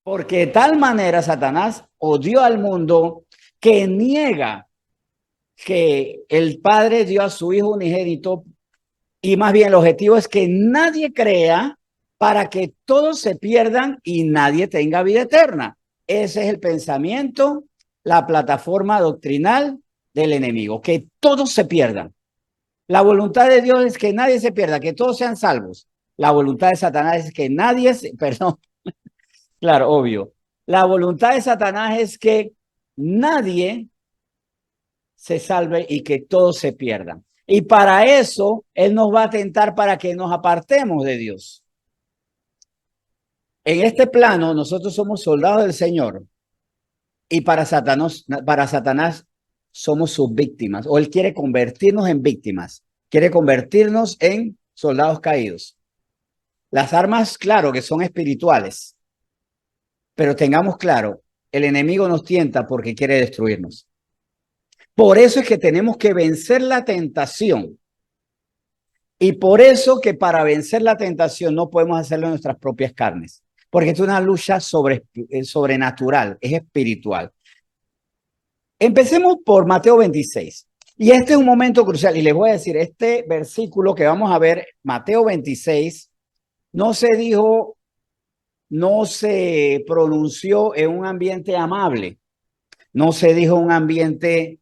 Porque de tal manera Satanás odió al mundo que niega que el Padre dio a su Hijo unigénito, y más bien el objetivo es que nadie crea para que todos se pierdan y nadie tenga vida eterna. Ese es el pensamiento, la plataforma doctrinal del enemigo, que todos se pierdan. La voluntad de Dios es que nadie se pierda, que todos sean salvos. La voluntad de Satanás es que nadie se, perdón, claro, obvio. La voluntad de Satanás es que nadie se salve y que todos se pierdan. Y para eso, Él nos va a tentar para que nos apartemos de Dios. En este plano, nosotros somos soldados del Señor y para Satanás somos sus víctimas, o Él quiere convertirnos en víctimas, quiere convertirnos en soldados caídos. Las armas, claro, que son espirituales, pero tengamos claro, el enemigo nos tienta porque quiere destruirnos. Por eso es que tenemos que vencer la tentación. Y por eso que para vencer la tentación no podemos hacerlo en nuestras propias carnes, porque es una lucha sobrenatural, es espiritual. Empecemos por Mateo 26. Y este es un momento crucial. Y les voy a decir, este versículo que vamos a ver, Mateo 26, no se dijo, no se pronunció en un ambiente amable, no se dijo en un ambiente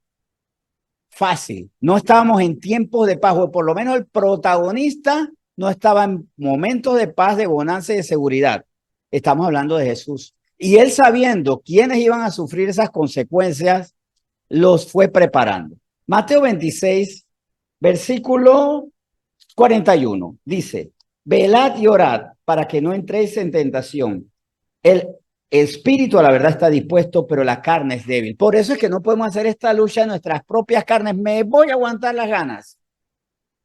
fácil. No estábamos en tiempos de paz, o por lo menos el protagonista no estaba en momentos de paz, de bonanza y de seguridad. Estamos hablando de Jesús. Y él, sabiendo quiénes iban a sufrir esas consecuencias, los fue preparando. Mateo 26, versículo 41, dice: velad y orad para que no entréis en tentación. El espíritu a la verdad está dispuesto, pero la carne es débil. Por eso es que no podemos hacer esta lucha en nuestras propias carnes. Me voy a aguantar las ganas,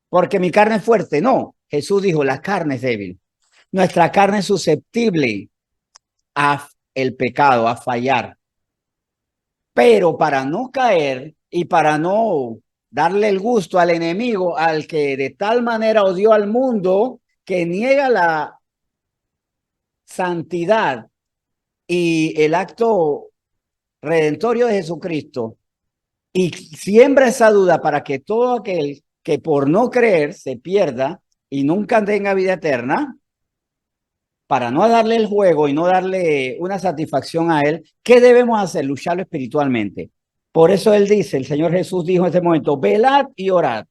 porque mi carne es fuerte. No, Jesús dijo, la carne es débil. Nuestra carne es susceptible a el pecado, a fallar. Pero para no caer y para no darle el gusto al enemigo, al que de tal manera odió al mundo, que niega la santidad y el acto redentorio de Jesucristo, y siembra esa duda para que todo aquel que por no creer se pierda y nunca tenga vida eterna, para no darle el juego y no darle una satisfacción a él, ¿qué debemos hacer? Lucharlo espiritualmente. Por eso él dice, el Señor Jesús dijo en este momento, velad y orad.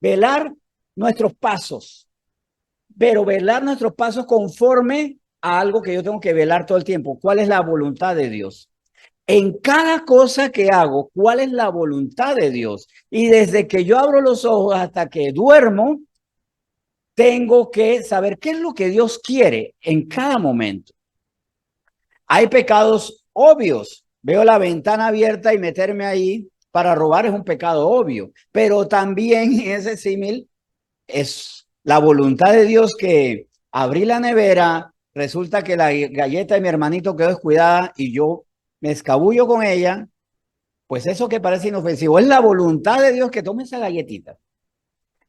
Velar nuestros pasos, pero velar nuestros pasos conforme a algo que yo tengo que velar todo el tiempo. ¿Cuál es la voluntad de Dios? En cada cosa que hago, ¿cuál es la voluntad de Dios? Y desde que yo abro los ojos hasta que duermo, tengo que saber qué es lo que Dios quiere en cada momento. Hay pecados obvios. Veo la ventana abierta y meterme ahí para robar es un pecado obvio, pero también en ese símil es la voluntad de Dios que abrí la nevera, resulta que la galleta de mi hermanito quedó descuidada y yo me escabullo con ella, pues eso que parece inofensivo, es la voluntad de Dios que tome esa galletita.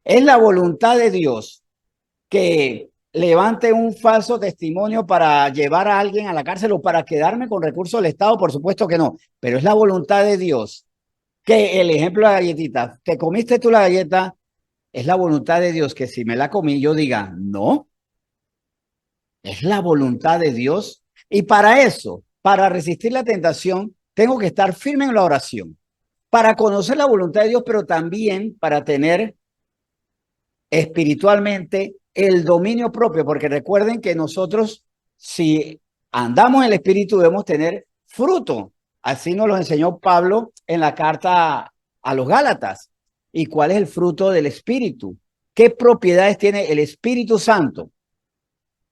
Es la voluntad de Dios que levante un falso testimonio para llevar a alguien a la cárcel o para quedarme con recursos del Estado, por supuesto que no, pero es la voluntad de Dios que el ejemplo de la galletita, ¿te comiste tú la galleta? Es la voluntad de Dios que si me la comí yo diga, no, es la voluntad de Dios. Y para eso, para resistir la tentación, tengo que estar firme en la oración, para conocer la voluntad de Dios, pero también para tener espiritualmente el dominio propio, porque recuerden que nosotros, si andamos en el espíritu, debemos tener fruto. Así nos lo enseñó Pablo en la carta a los Gálatas. ¿Y cuál es el fruto del espíritu? ¿Qué propiedades tiene el Espíritu Santo?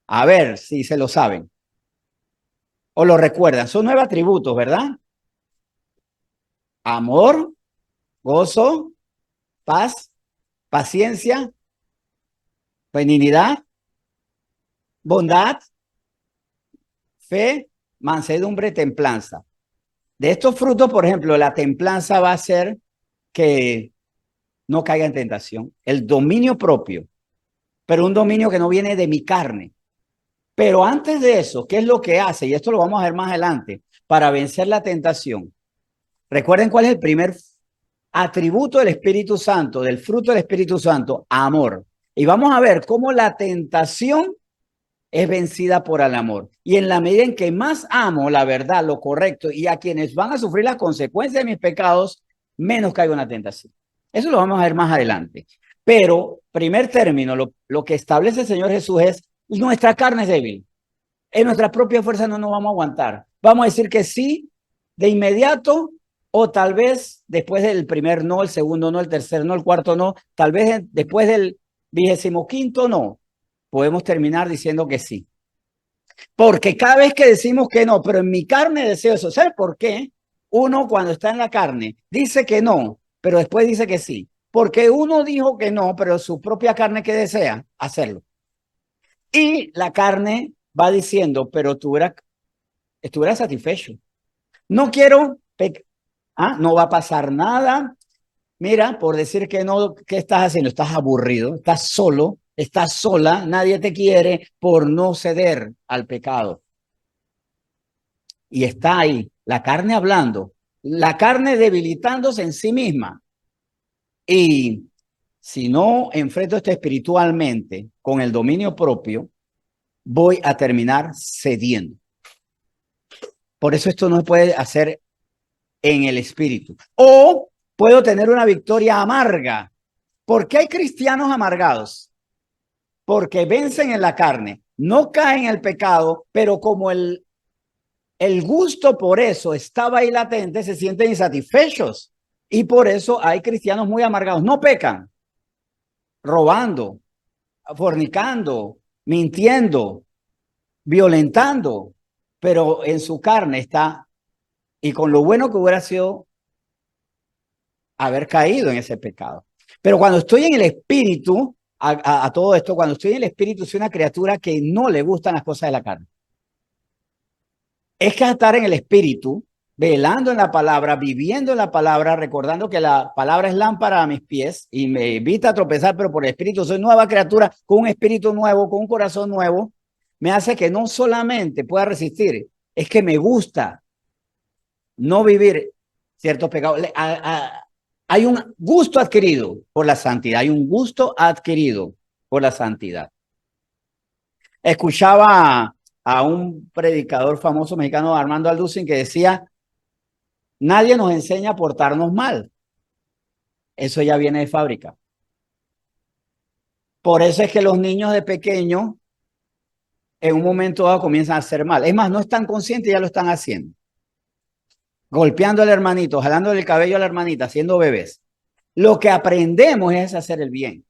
A ver si se lo saben o lo recuerdan. Son 9 atributos, ¿verdad? Amor, gozo, paz, paciencia, benignidad, bondad, fe, mansedumbre, templanza. De estos frutos, por ejemplo, la templanza va a ser que no caiga en tentación. El dominio propio, pero un dominio que no viene de mi carne. Pero antes de eso, ¿qué es lo que hace? Y esto lo vamos a ver más adelante, para vencer la tentación. Recuerden cuál es el primer atributo del Espíritu Santo, del fruto del Espíritu Santo: amor. Y vamos a ver cómo la tentación es vencida por el amor. Y en la medida en que más amo la verdad, lo correcto, y a quienes van a sufrir las consecuencias de mis pecados, menos caigo en la tentación. Eso lo vamos a ver más adelante. Pero, primer término, lo que establece el Señor Jesús es: nuestra carne es débil. En nuestra propia fuerza no nos vamos a aguantar. Vamos a decir que sí de inmediato, o tal vez después del primer no, el segundo no, el tercer no, el cuarto no, tal vez después del 25º no, podemos terminar diciendo que sí. Porque cada vez que decimos que no, pero en mi carne deseo eso, ¿sabes por qué? Uno cuando está en la carne dice que no, pero después dice que sí. Porque uno dijo que no, pero su propia carne que desea hacerlo. Y la carne va diciendo, pero tú estuvieras satisfecho. No quiero, no va a pasar nada. Mira, por decir que no, ¿qué estás haciendo? Estás aburrido, estás solo, estás sola, nadie te quiere por no ceder al pecado. Y está ahí, la carne hablando, la carne debilitándose en sí misma. Y si no enfrento esto espiritualmente con el dominio propio, voy a terminar cediendo. Por eso esto no se puede hacer en el espíritu. O puedo tener una victoria amarga. ¿Por qué hay cristianos amargados? Porque vencen en la carne, no caen en el pecado, pero como el gusto por eso estaba ahí latente, se sienten insatisfechos. Y por eso hay cristianos muy amargados. No pecan, robando, fornicando, mintiendo, violentando, pero en su carne está, y con lo bueno que hubiera sido haber caído en ese pecado. Pero cuando estoy en el espíritu, a todo esto, cuando estoy en el espíritu, soy una criatura que no le gustan las cosas de la carne. Es que estar en el espíritu, velando en la palabra, viviendo en la palabra, recordando que la palabra es lámpara a mis pies y me evita a tropezar, pero por el espíritu soy nueva criatura, con un espíritu nuevo, con un corazón nuevo, me hace que no solamente pueda resistir, es que me gusta no vivir ciertos pecados. Hay un gusto adquirido por la santidad, hay un gusto adquirido por la santidad. Escuchaba a un predicador famoso mexicano, Armando Alducin, que decía: nadie nos enseña a portarnos mal. Eso ya viene de fábrica. Por eso es que los niños de pequeño, en un momento dado, comienzan a hacer mal. Es más, no están conscientes, ya lo están haciendo. Golpeando al hermanito, jalándole el cabello a la hermanita, siendo bebés. Lo que aprendemos es hacer el bien.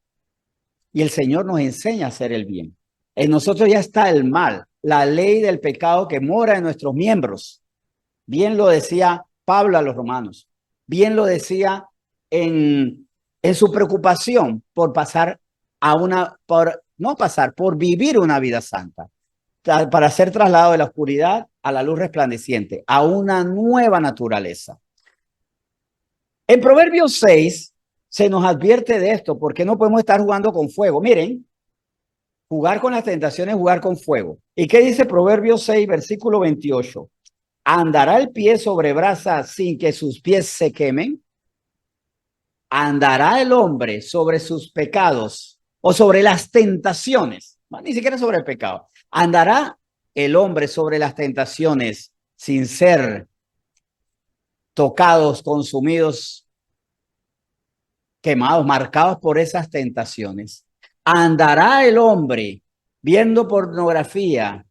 Y el Señor nos enseña a hacer el bien. En nosotros ya está el mal, la ley del pecado que mora en nuestros miembros. Bien lo decía Pablo a los romanos. Bien lo decía en su preocupación por pasar por vivir una vida santa, para ser trasladado de la oscuridad a la luz resplandeciente, a una nueva naturaleza. En Proverbios 6 se nos advierte de esto, porque no podemos estar jugando con fuego. Miren, jugar con las tentaciones, jugar con fuego. ¿Y qué dice Proverbios 6, versículo 28? ¿Andará el pie sobre brasa sin que sus pies se quemen? ¿Andará el hombre sobre sus pecados o sobre las tentaciones? No, ni siquiera sobre el pecado. ¿Andará el hombre sobre las tentaciones sin ser tocados, consumidos, quemados, marcados por esas tentaciones? ¿Andará el hombre viendo pornografía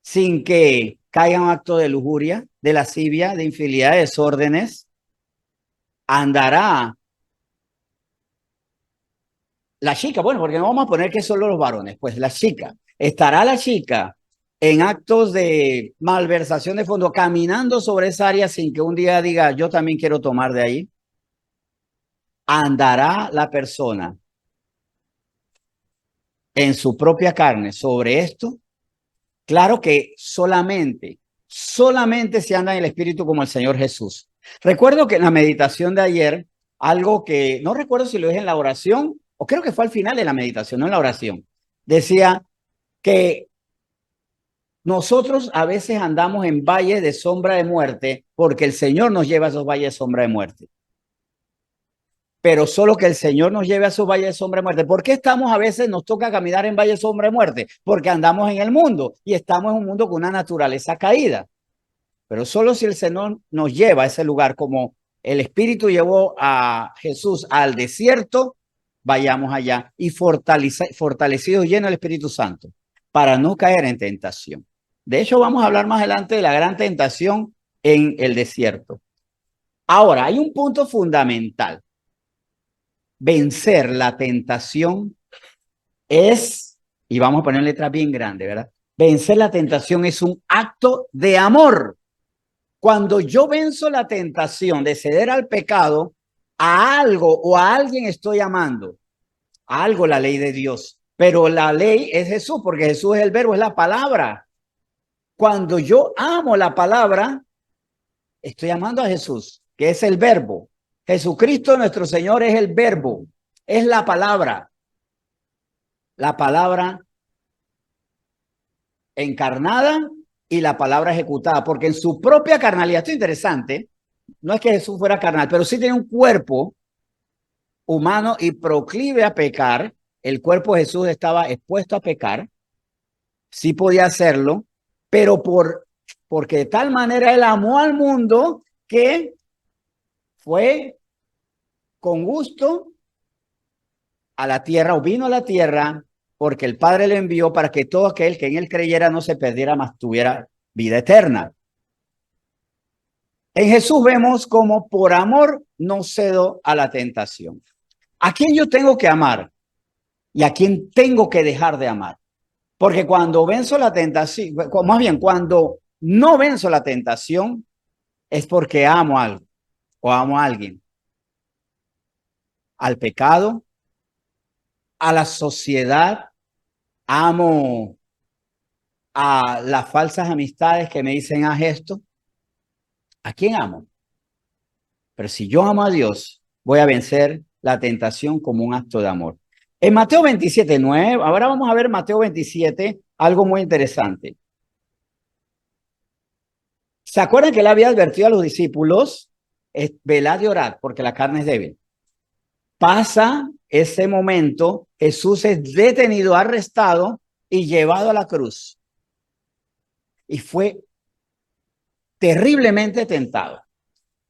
sin que caiga un acto de lujuria, de lascivia, de infidelidad, de desórdenes? ¿Andará la chica? Bueno, porque no vamos a poner que solo los varones, pues la chica. ¿Estará la chica en actos de malversación de fondo, caminando sobre esa área sin que un día diga: yo también quiero tomar de ahí? ¿Andará la persona en su propia carne sobre esto? Claro que solamente se anda en el espíritu como el Señor Jesús. Recuerdo que en la meditación de ayer, algo que no recuerdo si lo dije en la oración, o creo que fue al final de la meditación, no en la oración, decía que Nosotros a veces andamos en valles de sombra de muerte porque el Señor nos lleva a esos valles de sombra de muerte. Pero solo que el Señor nos lleve a esos valles de sombra de muerte. ¿Por qué estamos a veces, nos toca caminar en valles de sombra de muerte? Porque andamos en el mundo y estamos en un mundo con una naturaleza caída. Pero solo si el Señor nos lleva a ese lugar, como el Espíritu llevó a Jesús al desierto, vayamos allá y fortalecidos, llenos del Espíritu Santo, para no caer en tentación. De hecho, vamos a hablar más adelante de la gran tentación en el desierto. Ahora, hay un punto fundamental. Vencer la tentación es, y vamos a poner letras bien grandes, ¿verdad? Vencer la tentación es un acto de amor. Cuando yo venzo la tentación de ceder al pecado, a algo o a alguien estoy amando, a algo la ley de Dios. Pero la ley es Jesús, porque Jesús es el verbo, es la palabra. Cuando yo amo la palabra, estoy amando a Jesús, que es el verbo. Jesucristo nuestro Señor es el verbo, es la palabra encarnada y la palabra ejecutada, porque en su propia carnalidad, esto es interesante, no es que Jesús fuera carnal, pero sí tiene un cuerpo humano y proclive a pecar. El cuerpo de Jesús estaba expuesto a pecar, sí podía hacerlo, pero porque de tal manera él amó al mundo que fue con gusto a la tierra o vino a la tierra porque el Padre le envió para que todo aquel que en él creyera no se perdiera, mas tuviera vida eterna. En Jesús vemos como por amor no cedo a la tentación. ¿A quién yo tengo que amar? ¿Y a quién tengo que dejar de amar? Porque cuando venzo la tentación, más bien cuando no venzo la tentación, es porque amo algo o amo a alguien. Al pecado, a la sociedad, amo a las falsas amistades que me dicen haz esto. ¿A quién amo? Pero si yo amo a Dios, voy a vencer la tentación como un acto de amor. En Mateo 27, 9, ahora vamos a ver Mateo 27, algo muy interesante. ¿Se acuerdan que él había advertido a los discípulos? Velad y orad, porque la carne es débil. Pasa ese momento, Jesús es detenido, arrestado y llevado a la cruz. Y fue terriblemente tentado.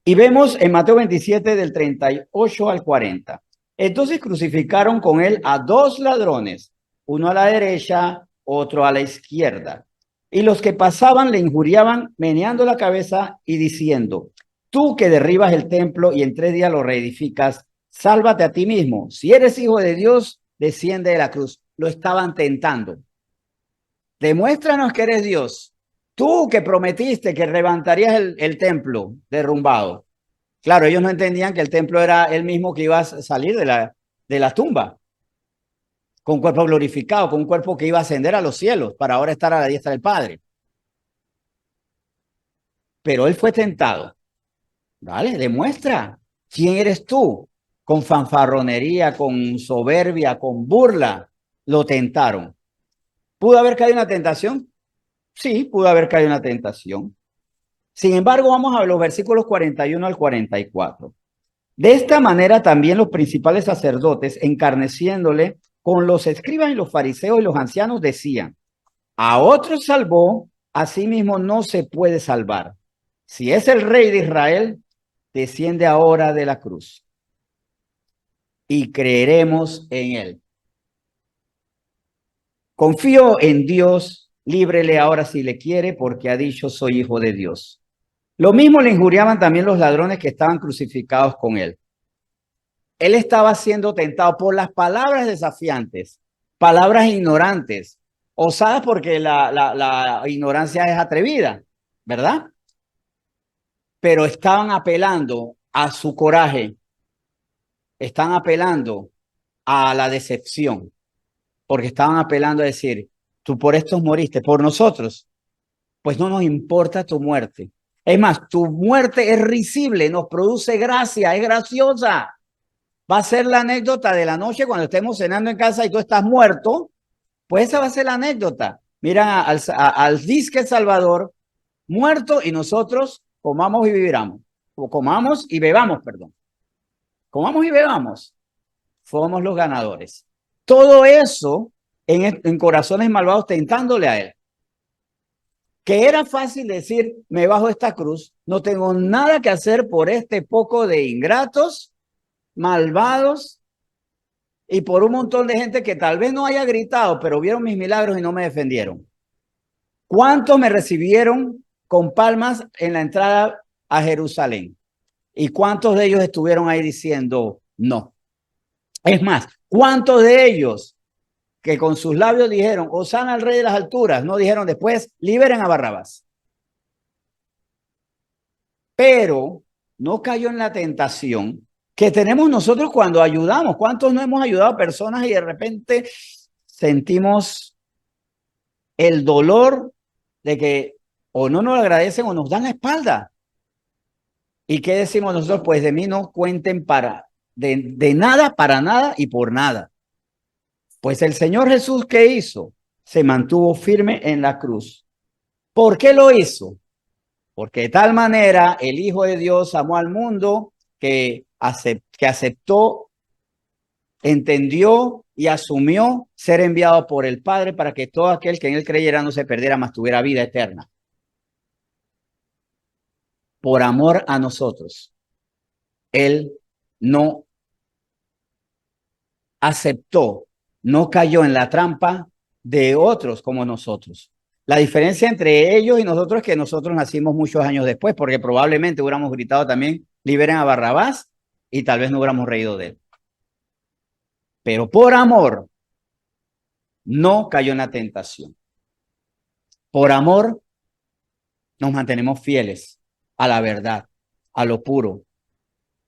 Y vemos en Mateo 27 del 38 al 40. Entonces crucificaron con él a dos ladrones, uno a la derecha, otro a la izquierda. Y los que pasaban le injuriaban meneando la cabeza y diciendo, tú que derribas el templo y en 3 días lo reedificas, sálvate a ti mismo. Si eres hijo de Dios, desciende de la cruz. Lo estaban tentando. Demuéstranos que eres Dios. Tú que prometiste que levantarías el templo derrumbado. Claro, ellos no entendían que el templo era el mismo que iba a salir de la tumba, con cuerpo glorificado, con un cuerpo que iba a ascender a los cielos para ahora estar a la diestra del Padre. Pero él fue tentado. ¿Vale? Demuestra quién eres tú. Con fanfarronería, con soberbia, con burla, lo tentaron. ¿Pudo haber caído una tentación? Sí, pudo haber caído una tentación. Sin embargo, vamos a ver los versículos 41 al 44. De esta manera también los principales sacerdotes, encarneciéndole con los escribas y los fariseos y los ancianos, decían, a otros salvó, a sí mismo no se puede salvar. Si es el rey de Israel, desciende ahora de la cruz y creeremos en él. Confío en Dios, líbrele ahora si le quiere, porque ha dicho soy hijo de Dios. Lo mismo le injuriaban también los ladrones que estaban crucificados con él. Él estaba siendo tentado por las palabras desafiantes, palabras ignorantes, osadas porque la ignorancia es atrevida, ¿verdad? Pero estaban apelando a su coraje, están apelando a la decepción, porque estaban apelando a decir, tú por estos moriste, por nosotros, pues no nos importa tu muerte. Es más, tu muerte es risible, nos produce gracia, es graciosa. Va a ser la anécdota de la noche cuando estemos cenando en casa y tú estás muerto, pues esa va a ser la anécdota. Miran al disque Salvador muerto y nosotros comamos y viviramos. O comamos y bebamos, perdón. Comamos y bebamos. Somos los ganadores. Todo eso en corazones malvados tentándole a él. Que era fácil decir, me bajo esta cruz, no tengo nada que hacer por este poco de ingratos, malvados, y por un montón de gente que tal vez no haya gritado, pero vieron mis milagros y no me defendieron. ¿Cuántos me recibieron con palmas en la entrada a Jerusalén? ¿Y cuántos de ellos estuvieron ahí diciendo no? Es más, ¿cuántos de ellos que con sus labios dijeron, Hosana al Rey de las alturas, no dijeron después, liberen a Barrabás? Pero no cayó en la tentación que tenemos nosotros cuando ayudamos. ¿Cuántos no hemos ayudado a personas y de repente sentimos el dolor de que o no nos agradecen o nos dan la espalda? ¿Y qué decimos nosotros? Pues de mí no cuenten de nada, para nada y por nada. Pues el Señor Jesús, ¿qué hizo? Se mantuvo firme en la cruz. ¿Por qué lo hizo? Porque de tal manera el Hijo de Dios amó al mundo que aceptó, entendió y asumió ser enviado por el Padre para que todo aquel que en él creyera no se perdiera, mas tuviera vida eterna. Por amor a nosotros. Él no aceptó, no cayó en la trampa de otros como nosotros. La diferencia entre ellos y nosotros es que nosotros nacimos muchos años después, porque probablemente hubiéramos gritado también, liberen a Barrabás, y tal vez no hubiéramos reído de él. Pero por amor, no cayó en la tentación. Por amor, nos mantenemos fieles a la verdad, a lo puro,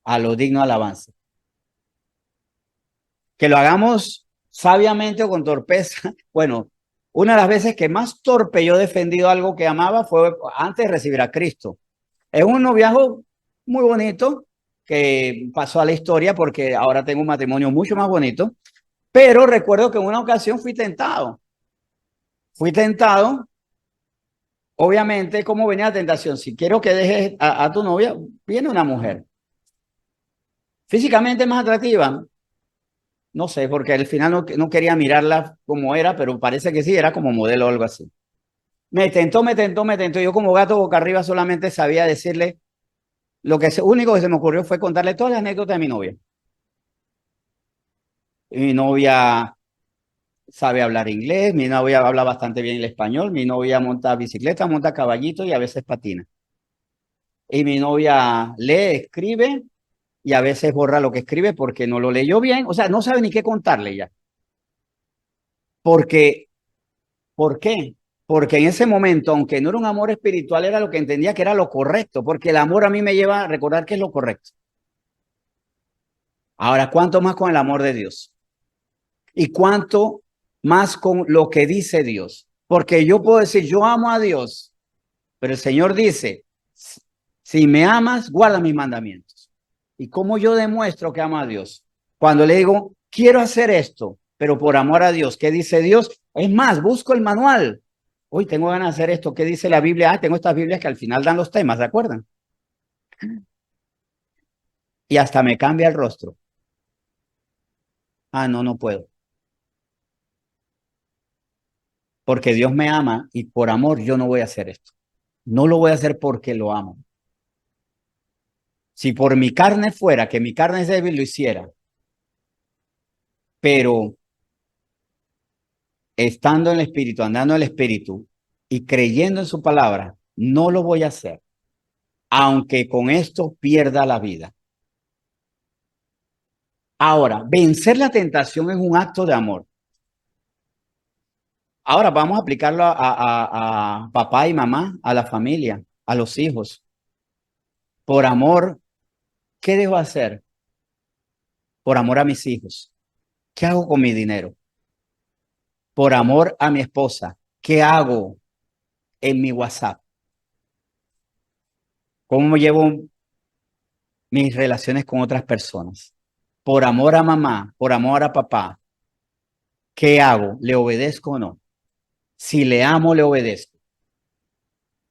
a lo digno de alabanza. Que lo hagamos sabiamente o con torpeza. Bueno, una de las veces que más torpe yo he defendido algo que amaba fue antes de recibir a Cristo. Es un noviazgo muy bonito que pasó a la historia porque ahora tengo un matrimonio mucho más bonito, pero recuerdo que en una ocasión fui tentado. Fui tentado, obviamente, ¿cómo venía la tentación? Si quiero que dejes a tu novia, viene una mujer físicamente más atractiva. No sé, porque al final no quería mirarla como era, pero parece que sí, era como modelo o algo así. Me tentó, me tentó, me tentó. Yo como gato boca arriba solamente sabía decirle, único que se me ocurrió fue contarle todas las anécdotas de mi novia. Y mi novia sabe hablar inglés, mi novia habla bastante bien el español, mi novia monta bicicleta, monta caballito y a veces patina. Y mi novia lee, escribe y a veces borra lo que escribe porque no lo leyó bien. O sea, no sabe ni qué contarle ya. Porque, ¿por qué? Porque en ese momento, aunque no era un amor espiritual, era lo que entendía que era lo correcto, porque el amor a mí me lleva a recordar que es lo correcto. Ahora, ¿cuánto más con el amor de Dios? ¿Y cuánto más con lo que dice Dios? Porque yo puedo decir, yo amo a Dios, pero el Señor dice, si me amas, guarda mis mandamientos. ¿Y cómo yo demuestro que amo a Dios? Cuando le digo, quiero hacer esto, pero por amor a Dios, ¿qué dice Dios? Es más, busco el manual. Hoy tengo ganas de hacer esto. ¿Qué dice la Biblia? Ah, tengo estas Biblias que al final dan los temas, ¿de acuerdo? Y hasta me cambia el rostro. Ah, no, no puedo. Porque Dios me ama y por amor yo no voy a hacer esto. No lo voy a hacer porque lo amo. Si por mi carne fuera, que mi carne es débil, lo hiciera. Pero estando en el Espíritu, andando en el Espíritu y creyendo en su palabra, no lo voy a hacer. Aunque con esto pierda la vida. Ahora, vencer la tentación es un acto de amor. Ahora vamos a aplicarlo a papá y mamá, a la familia, a los hijos. Por amor, ¿qué debo hacer? Por amor a mis hijos. ¿Qué hago con mi dinero? Por amor a mi esposa. ¿Qué hago en mi WhatsApp? ¿Cómo llevo mis relaciones con otras personas? Por amor a mamá, por amor a papá. ¿Qué hago? ¿Le obedezco o no? Si le amo, le obedezco.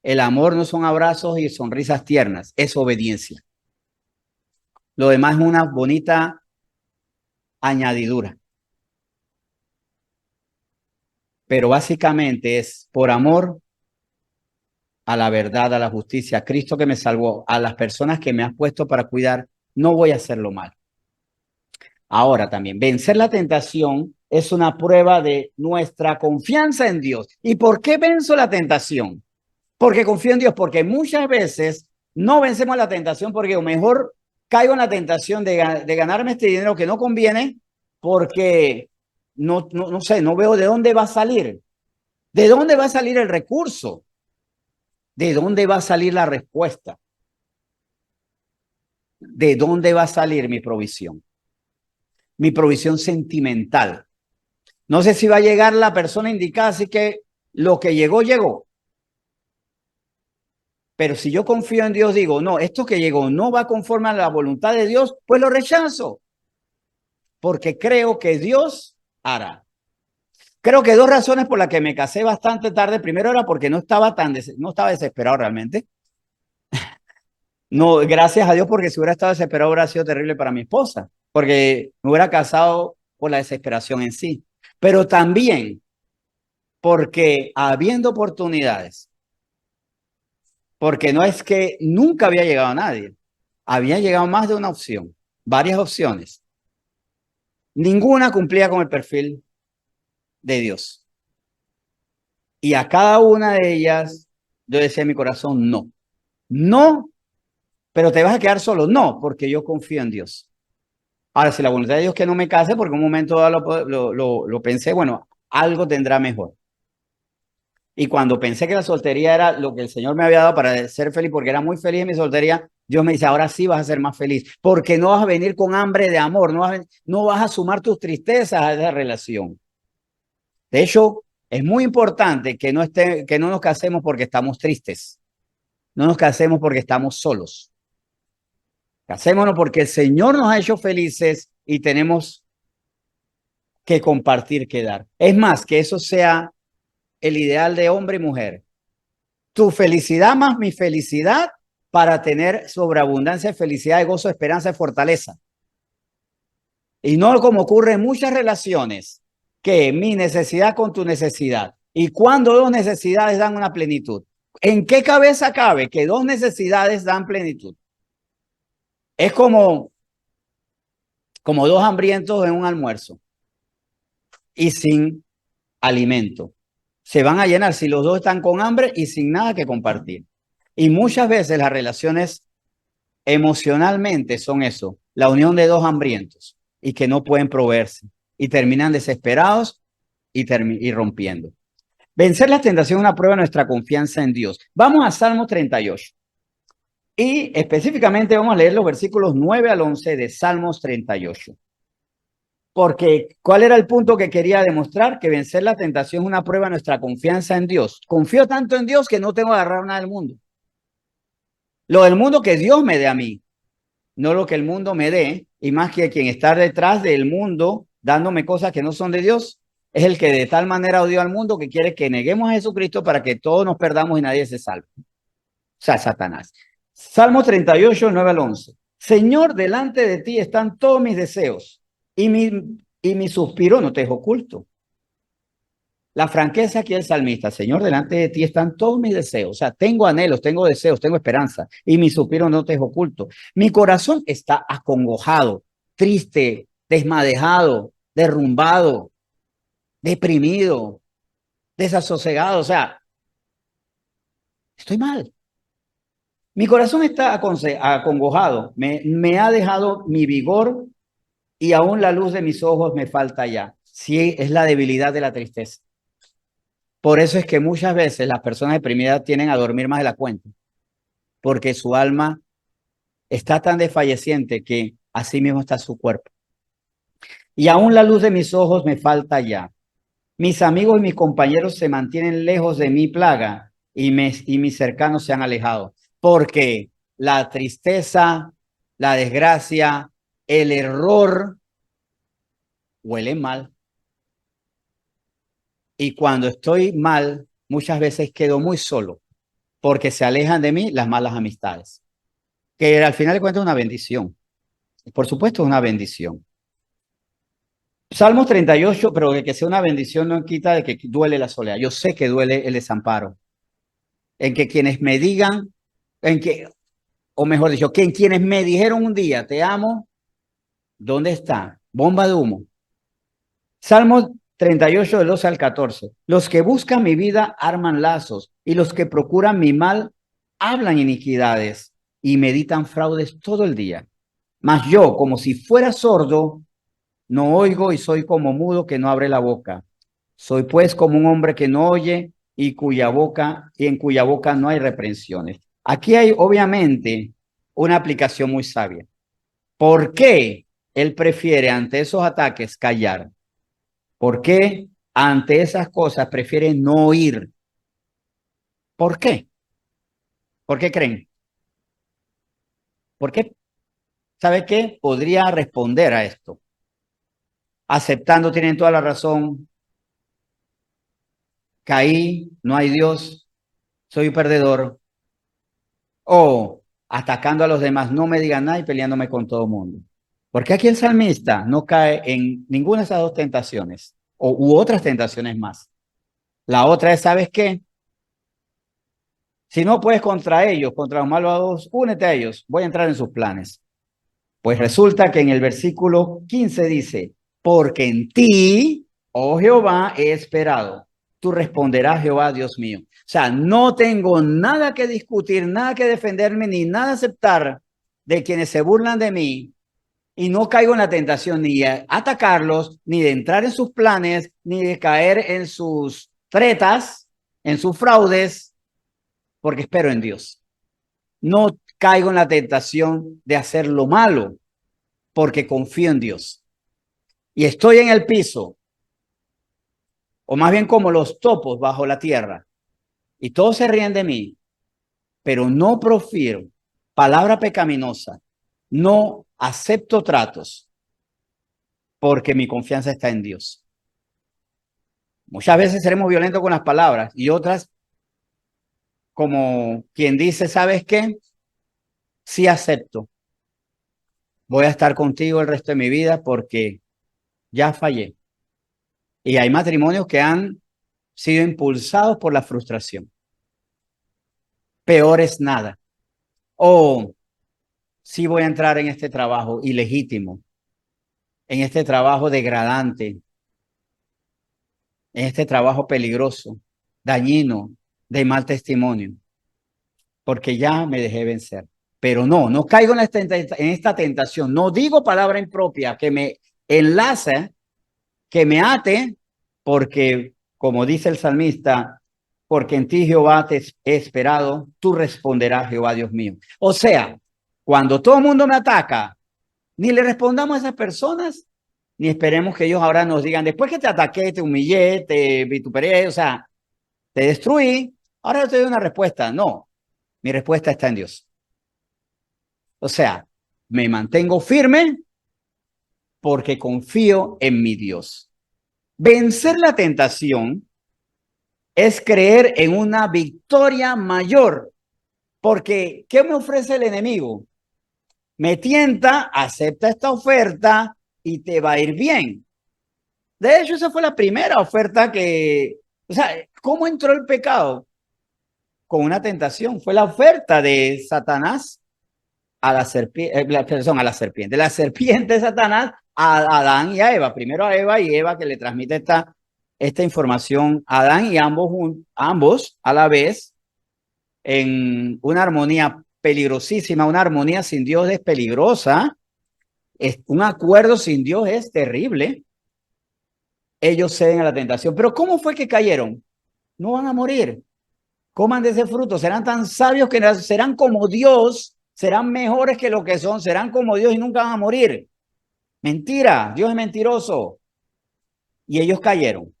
El amor no son abrazos y sonrisas tiernas, es obediencia. Lo demás es una bonita añadidura. Pero básicamente es por amor a la verdad, a la justicia, a Cristo que me salvó, a las personas que me has puesto para cuidar, no voy a hacerlo mal. Ahora también, vencer la tentación es una prueba de nuestra confianza en Dios. ¿Y por qué venzo la tentación? Porque confío en Dios, porque muchas veces no vencemos la tentación porque a lo mejor caigo en la tentación de ganarme este dinero que no conviene porque no sé, no veo de dónde va a salir. ¿De dónde va a salir el recurso? ¿De dónde va a salir la respuesta? ¿De dónde va a salir mi provisión? Mi provisión sentimental. No sé si va a llegar la persona indicada, así que lo que llegó, llegó. Pero si yo confío en Dios, digo, no, esto que llegó no va conforme a la voluntad de Dios, pues lo rechazo. Porque creo que Dios hará. Creo que dos razones por las que me casé bastante tarde. Primero era porque no estaba no estaba desesperado realmente. No, gracias a Dios, porque si hubiera estado desesperado hubiera sido terrible para mi esposa, porque me hubiera casado por la desesperación en sí. Pero también porque habiendo oportunidades, porque no es que nunca había llegado a nadie, había llegado más de una opción, varias opciones. Ninguna cumplía con el perfil de Dios. Y a cada una de ellas yo decía en mi corazón, no, no, pero te vas a quedar solo. No, porque yo confío en Dios. Ahora, si la voluntad de Dios es que no me case, porque en un momento dado lo pensé, bueno, algo tendrá mejor. Y cuando pensé que la soltería era lo que el Señor me había dado para ser feliz, porque era muy feliz en mi soltería, Dios me dice, ahora sí vas a ser más feliz, porque no vas a venir con hambre de amor, no vas a sumar tus tristezas a esa relación. De hecho, es muy importante que no nos casemos porque estamos tristes, no nos casemos porque estamos solos. Casémonos porque el Señor nos ha hecho felices y tenemos que compartir, que dar. Es más, que eso sea el ideal de hombre y mujer. Tu felicidad más mi felicidad para tener sobreabundancia de felicidad, de gozo, de esperanza, de fortaleza. Y no como ocurre en muchas relaciones, que mi necesidad con tu necesidad. ¿Y cuando dos necesidades dan una plenitud? ¿En qué cabeza cabe que dos necesidades dan plenitud? Es como dos hambrientos en un almuerzo y sin alimento. Se van a llenar si los dos están con hambre y sin nada que compartir. Y muchas veces las relaciones emocionalmente son eso, la unión de dos hambrientos y que no pueden proveerse y terminan desesperados y rompiendo. Vencer la tentación es una prueba de nuestra confianza en Dios. Vamos a Salmo 38 y específicamente vamos a leer los versículos 9 al 11 de Salmos 38. Porque, ¿cuál era el punto que quería demostrar? Que vencer la tentación es una prueba de nuestra confianza en Dios. Confío tanto en Dios que no tengo que agarrar nada del mundo. Lo del mundo que Dios me dé a mí, no lo que el mundo me dé, y más que quien está detrás del mundo dándome cosas que no son de Dios, es el que de tal manera odió al mundo que quiere que neguemos a Jesucristo para que todos nos perdamos y nadie se salve. O sea, Satanás. Salmo 38, 9 al 11. Señor, delante de ti están todos mis deseos y mi suspiro no te es oculto. La franqueza aquí el salmista, Señor, delante de ti están todos mis deseos. O sea, tengo anhelos, tengo deseos, tengo esperanza y mi suspiro no te es oculto. Mi corazón está acongojado, triste, desmadejado, derrumbado, deprimido, desasosegado. O sea, estoy mal. Mi corazón está acongojado, me ha dejado mi vigor y aún la luz de mis ojos me falta ya. Sí, es la debilidad de la tristeza. Por eso es que muchas veces las personas deprimidas tienden a dormir más de la cuenta, porque su alma está tan desfalleciente que así mismo está su cuerpo. Y aún la luz de mis ojos me falta ya. Mis amigos y mis compañeros se mantienen lejos de mi plaga y mis cercanos se han alejado, porque la tristeza, la desgracia, el error huelen mal. Y cuando estoy mal, muchas veces quedo muy solo porque se alejan de mí las malas amistades, que al final de cuentas es una bendición. Por supuesto, es una bendición. Salmos 38, pero que sea una bendición no quita de que duele la soledad. Yo sé que duele el desamparo. En que quienes me digan, en que, o mejor dicho, que en quienes me dijeron un día, te amo, ¿dónde está? Bomba de humo. Salmos 38, del 12 al 14. Los que buscan mi vida arman lazos y los que procuran mi mal hablan iniquidades y meditan fraudes todo el día. Mas yo, como si fuera sordo, no oigo y soy como mudo que no abre la boca. Soy pues como un hombre que no oye y en cuya boca no hay reprensiones. Aquí hay obviamente una aplicación muy sabia. ¿Por qué él prefiere ante esos ataques callar? ¿Por qué ante esas cosas prefiere no oír? ¿Por qué? ¿Por qué creen? ¿Por qué? ¿Sabe qué? Podría responder a esto. Aceptando, tienen toda la razón. Caí, no hay Dios, soy un perdedor. O atacando a los demás, no me digan nada y peleándome con todo el mundo. Porque aquí el salmista no cae en ninguna de esas dos tentaciones u otras tentaciones más. La otra es, ¿sabes qué? Si no puedes contra ellos, contra los malvados, únete a ellos. Voy a entrar en sus planes. Pues resulta que en el versículo 15 dice, porque en ti, oh Jehová, he esperado. Tú responderás, Jehová, Dios mío. O sea, no tengo nada que discutir, nada que defenderme, ni nada aceptar de quienes se burlan de mí. Y no caigo en la tentación ni de atacarlos, ni de entrar en sus planes, ni de caer en sus tretas, en sus fraudes, porque espero en Dios. No caigo en la tentación de hacer lo malo, porque confío en Dios. Y estoy en el piso, o más bien como los topos bajo la tierra, y todos se ríen de mí, pero no profiero palabra pecaminosa, no acepto tratos, porque mi confianza está en Dios. Muchas veces seremos violentos con las palabras y otras como quien dice, ¿sabes qué? Sí acepto. Voy a estar contigo el resto de mi vida porque ya fallé. Y hay matrimonios que han sido impulsados por la frustración. Peor es nada. O sí voy a entrar en este trabajo ilegítimo, en este trabajo degradante, en este trabajo peligroso, dañino, de mal testimonio, porque ya me dejé vencer. Pero no caigo en esta tentación, no digo palabra impropia que me enlace, que me ate, porque, como dice el salmista, porque en ti, Jehová, te he esperado, tú responderás, Jehová, Dios mío. O sea, cuando todo el mundo me ataca, ni le respondamos a esas personas, ni esperemos que ellos ahora nos digan, después que te ataqué, te humillé, te vituperé, o sea, te destruí, ahora yo te doy una respuesta. No, mi respuesta está en Dios. O sea, me mantengo firme porque confío en mi Dios. Vencer la tentación es creer en una victoria mayor, porque ¿qué me ofrece el enemigo? Me tienta, acepta esta oferta y te va a ir bien. De hecho, esa fue la primera oferta que, o sea, ¿cómo entró el pecado? Con una tentación. Fue la oferta de Satanás a la serpiente, perdón, a la serpiente de Satanás a Adán y a Eva. Primero a Eva y Eva que le transmite esta información a Adán y ambos a la vez en una armonía peligrosísima, una armonía sin Dios es peligrosa, un acuerdo sin Dios es terrible. Ellos ceden a la tentación. Pero ¿cómo fue que cayeron? No van a morir. Coman de ese fruto. Serán tan sabios que serán como Dios, serán mejores que lo que son, serán como Dios y nunca van a morir. Mentira, Dios es mentiroso. Y ellos cayeron. O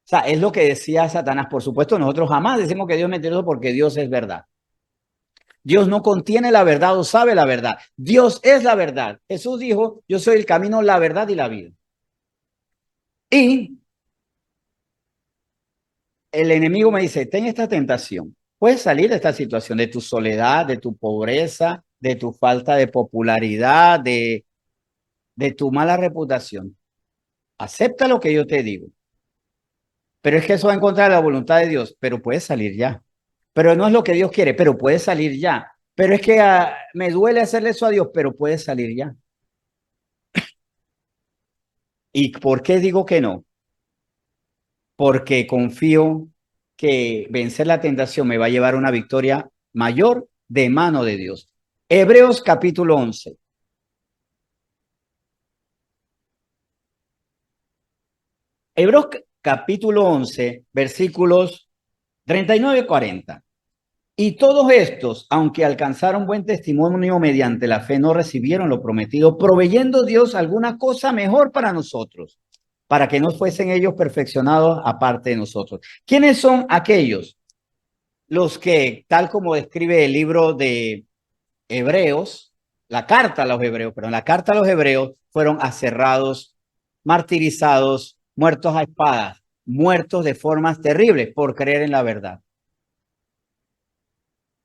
sea, es lo que decía Satanás. Por supuesto, nosotros jamás decimos que Dios es mentiroso porque Dios es verdad. Dios no contiene la verdad o sabe la verdad. Dios es la verdad. Jesús dijo, yo soy el camino, la verdad y la vida. Y el enemigo me dice, ten esta tentación. Puedes salir de esta situación, de tu soledad, de tu pobreza, de tu falta de popularidad, de tu mala reputación. Acepta lo que yo te digo. Pero es que eso va en contra de la voluntad de Dios, pero puedes salir ya. Pero no es lo que Dios quiere, pero puedes salir ya. Pero es que me duele hacerle eso a Dios, pero puedes salir ya. ¿Y por qué digo que no? Porque confío que vencer la tentación me va a llevar a una victoria mayor de mano de Dios. Hebreos capítulo 11. Hebreos capítulo 11, versículos 39 y 40. Y todos estos, aunque alcanzaron buen testimonio mediante la fe, no recibieron lo prometido, proveyendo Dios alguna cosa mejor para nosotros, para que no fuesen ellos perfeccionados aparte de nosotros. ¿Quiénes son aquellos? Los que, tal como describe el libro de Hebreos, la carta a los hebreos, pero en la carta a los hebreos fueron aserrados, martirizados, muertos a espadas, muertos de formas terribles por creer en la verdad.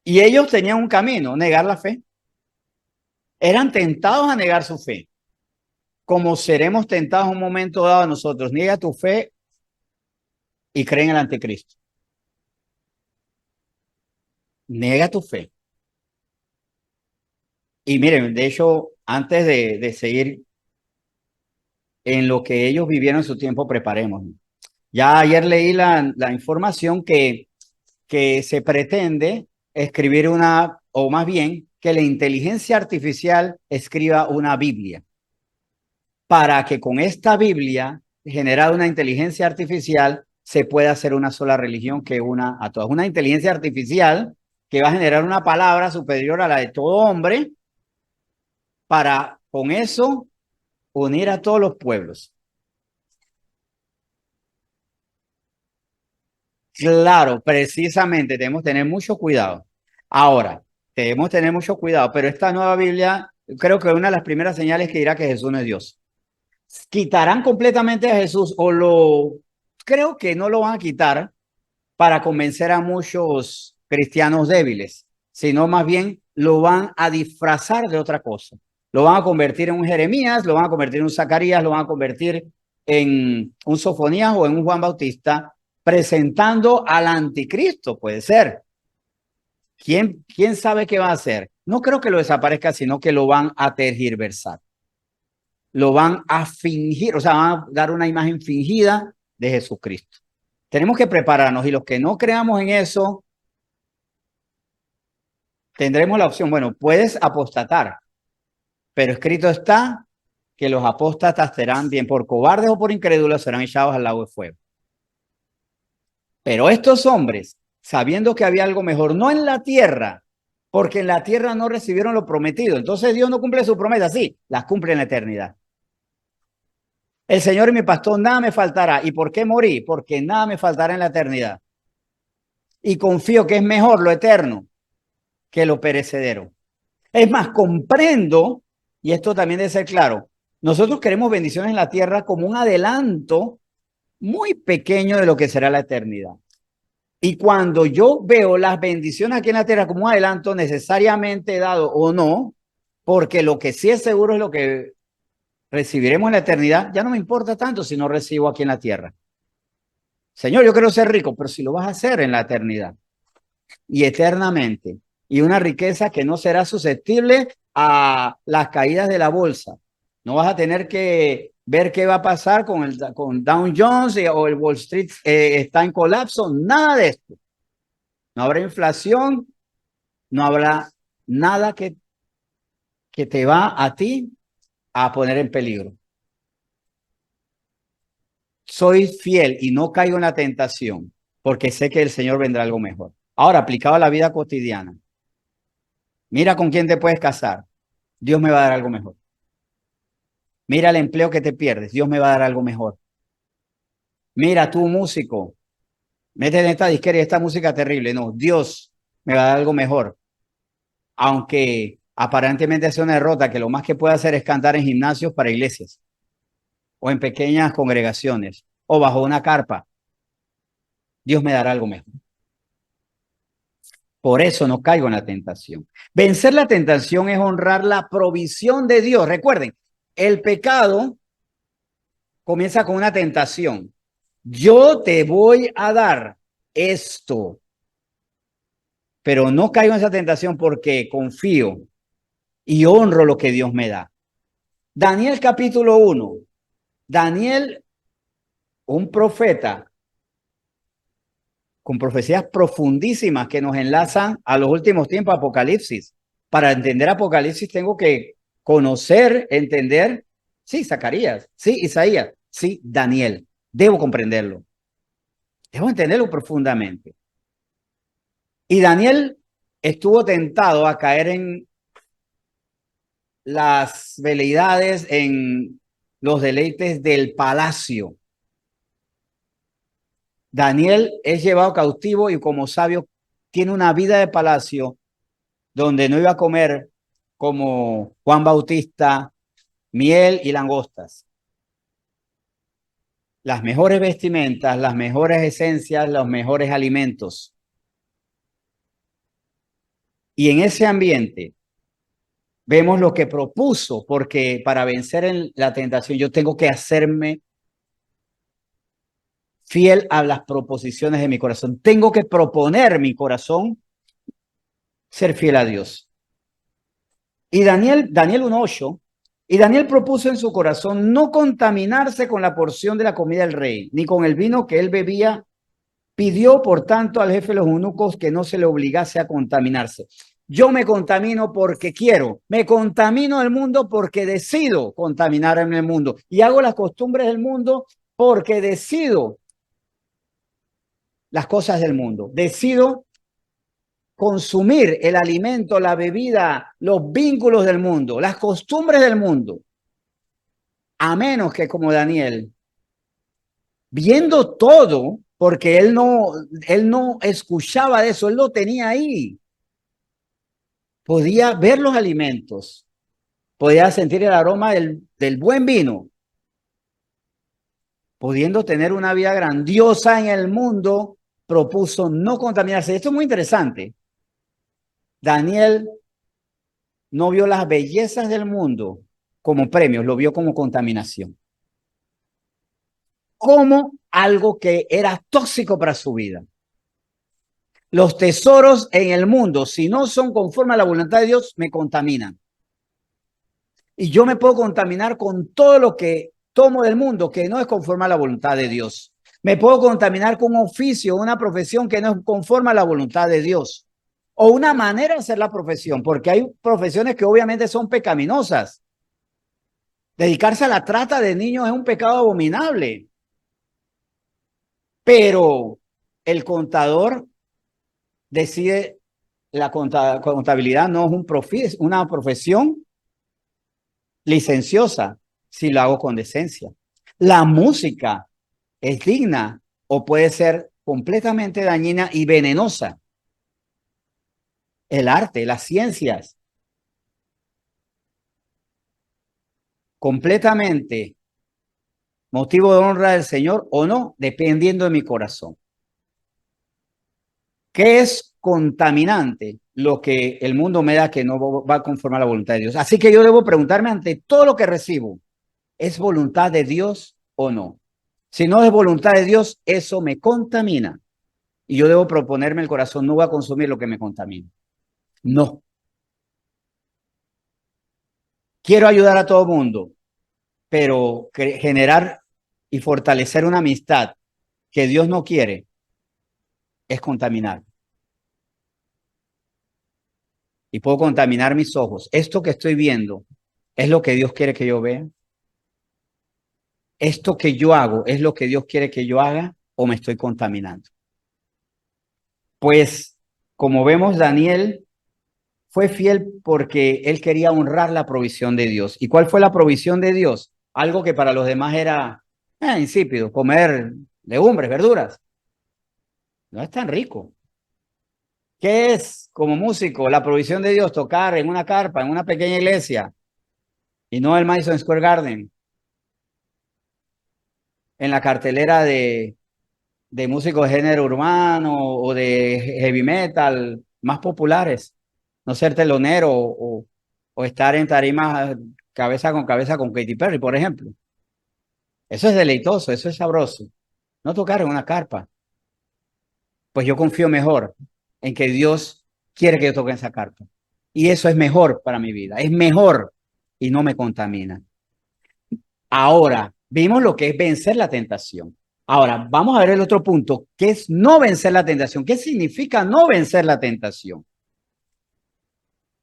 Y ellos tenían un camino, negar la fe. Eran tentados a negar su fe, como seremos tentados en un momento dado a nosotros. Niega tu fe y cree en el anticristo. Niega tu fe. Y miren, de hecho, antes de seguir en lo que ellos vivieron en su tiempo, preparemos. Ya ayer leí la información que se pretende escribir una, o más bien, que la inteligencia artificial escriba una Biblia, para que con esta Biblia, generada una inteligencia artificial, se pueda hacer una sola religión que una a todas. Una inteligencia artificial que va a generar una palabra superior a la de todo hombre, para con eso unir a todos los pueblos. Claro, precisamente, debemos tener mucho cuidado. Ahora, debemos tener mucho cuidado, pero esta nueva Biblia, creo que una de las primeras señales que dirá que Jesús no es Dios. ¿Quitarán completamente a Jesús o lo, creo que no lo van a quitar para convencer a muchos cristianos débiles, sino más bien lo van a disfrazar de otra cosa? Lo van a convertir en un Jeremías, lo van a convertir en un Zacarías, lo van a convertir en un Sofonías o en un Juan Bautista, presentando al anticristo, puede ser. ¿Quién sabe qué va a hacer? No creo que lo desaparezca, sino que lo van a tergiversar. Lo van a fingir, o sea, van a dar una imagen fingida de Jesucristo. Tenemos que prepararnos y los que no creamos en eso, tendremos la opción, bueno, puedes apostatar, pero escrito está que los apóstatas serán, bien por cobardes o por incrédulos, serán echados al lago de fuego. Pero estos hombres, sabiendo que había algo mejor, no en la tierra, porque en la tierra no recibieron lo prometido. Entonces Dios no cumple su promesa, sí, las cumple en la eternidad. El Señor es mi pastor, nada me faltará. ¿Y por qué morí? Porque nada me faltará en la eternidad. Y confío que es mejor lo eterno que lo perecedero. Es más, comprendo, y esto también debe ser claro, nosotros queremos bendiciones en la tierra como un adelanto muy pequeño de lo que será la eternidad. Y cuando yo veo las bendiciones aquí en la tierra como un adelanto necesariamente dado o no, porque lo que sí es seguro es lo que recibiremos en la eternidad, ya no me importa tanto si no recibo aquí en la tierra. Señor, yo quiero ser rico, pero si lo vas a hacer en la eternidad y eternamente, y una riqueza que no será susceptible a las caídas de la bolsa. No vas a tener que ver qué va a pasar con Dow Jones o el Wall Street está en colapso, nada de esto. No habrá inflación, no habrá nada que te va a ti a poner en peligro. Soy fiel y no caigo en la tentación porque sé que el Señor vendrá algo mejor. Ahora, aplicado a la vida cotidiana, mira con quién te puedes casar. Dios me va a dar algo mejor. Mira el empleo que te pierdes. Dios me va a dar algo mejor. Mira, tú músico, métete en esta disquera y esta música terrible. No, Dios me va a dar algo mejor. Aunque aparentemente sea una derrota, que lo más que puede hacer es cantar en gimnasios para iglesias o en pequeñas congregaciones o bajo una carpa. Dios me dará algo mejor. Por eso no caigo en la tentación. Vencer la tentación es honrar la provisión de Dios. Recuerden, el pecado comienza con una tentación. Yo te voy a dar esto, pero no caigo en esa tentación porque confío y honro lo que Dios me da. Daniel capítulo 1. Daniel, un profeta con profecías profundísimas que nos enlazan a los últimos tiempos, Apocalipsis. Para entender Apocalipsis tengo que conocer, entender, sí, Zacarías, sí, Isaías, sí, Daniel. Debo comprenderlo. Debo entenderlo profundamente. Y Daniel estuvo tentado a caer en las veleidades, en los deleites del palacio. Daniel es llevado cautivo y como sabio tiene una vida de palacio donde no iba a comer como Juan Bautista miel y langostas. Las mejores vestimentas, las mejores esencias, los mejores alimentos. Y en ese ambiente vemos lo que propuso, porque para vencer en la tentación yo tengo que hacerme fiel a las proposiciones de mi corazón. Tengo que proponer mi corazón ser fiel a Dios. Y Daniel 1:8, y Daniel propuso en su corazón no contaminarse con la porción de la comida del rey, ni con el vino que él bebía. Pidió, por tanto, al jefe de los eunucos que no se le obligase a contaminarse. Yo me contamino porque quiero, me contamino del mundo porque decido contaminarme en el mundo y hago las costumbres del mundo porque decido las cosas del mundo, decido consumir el alimento, la bebida, los vínculos del mundo, las costumbres del mundo, a menos que como Daniel, viendo todo, porque él no escuchaba de eso, él lo tenía ahí. Podía ver los alimentos, podía sentir el aroma del buen vino, pudiendo tener una vida grandiosa en el mundo, propuso no contaminarse. Esto es muy interesante. Daniel no vio las bellezas del mundo como premios, lo vio como contaminación, como algo que era tóxico para su vida. Los tesoros en el mundo, si no son conforme a la voluntad de Dios, me contaminan. Y yo me puedo contaminar con todo lo que tomo del mundo que no es conforme a la voluntad de Dios. Me puedo contaminar con un oficio, una profesión que no es conforme a la voluntad de Dios. O una manera de hacer la profesión, porque hay profesiones que obviamente son pecaminosas. Dedicarse a la trata de niños es un pecado abominable. Pero el contador decide, la contabilidad no es una profesión licenciosa si lo hago con decencia. La música es digna o puede ser completamente dañina y venenosa. El arte, las ciencias, completamente motivo de honra del Señor o no, dependiendo de mi corazón. ¿Qué es contaminante? Lo que el mundo me da que no va a conformar a la voluntad de Dios. Así que yo debo preguntarme ante todo lo que recibo, ¿es voluntad de Dios o no? Si no es voluntad de Dios, eso me contamina. Y yo debo proponerme el corazón, no voy a consumir lo que me contamina. No. Quiero ayudar a todo el mundo, pero generar y fortalecer una amistad que Dios no quiere es contaminar. Y puedo contaminar mis ojos. Esto que estoy viendo es lo que Dios quiere que yo vea. Esto que yo hago es lo que Dios quiere que yo haga o me estoy contaminando. Pues, como vemos, Daniel fue fiel porque él quería honrar la provisión de Dios. ¿Y cuál fue la provisión de Dios? Algo que para los demás era insípido, comer legumbres, verduras. No es tan rico. ¿Qué es como músico la provisión de Dios? Tocar en una carpa, en una pequeña iglesia y no el Madison Square Garden, en la cartelera de de músicos de género urbano o de heavy metal más populares. No ser telonero o estar en tarimas cabeza con Katy Perry, por ejemplo. Eso es deleitoso, eso es sabroso. No tocar en una carpa. Pues yo confío mejor en que Dios quiere que yo toque en esa carpa. Y eso es mejor para mi vida. Es mejor y no me contamina. Ahora, vimos lo que es vencer la tentación. Ahora, vamos a ver el otro punto, que es no vencer la tentación. ¿Qué significa no vencer la tentación?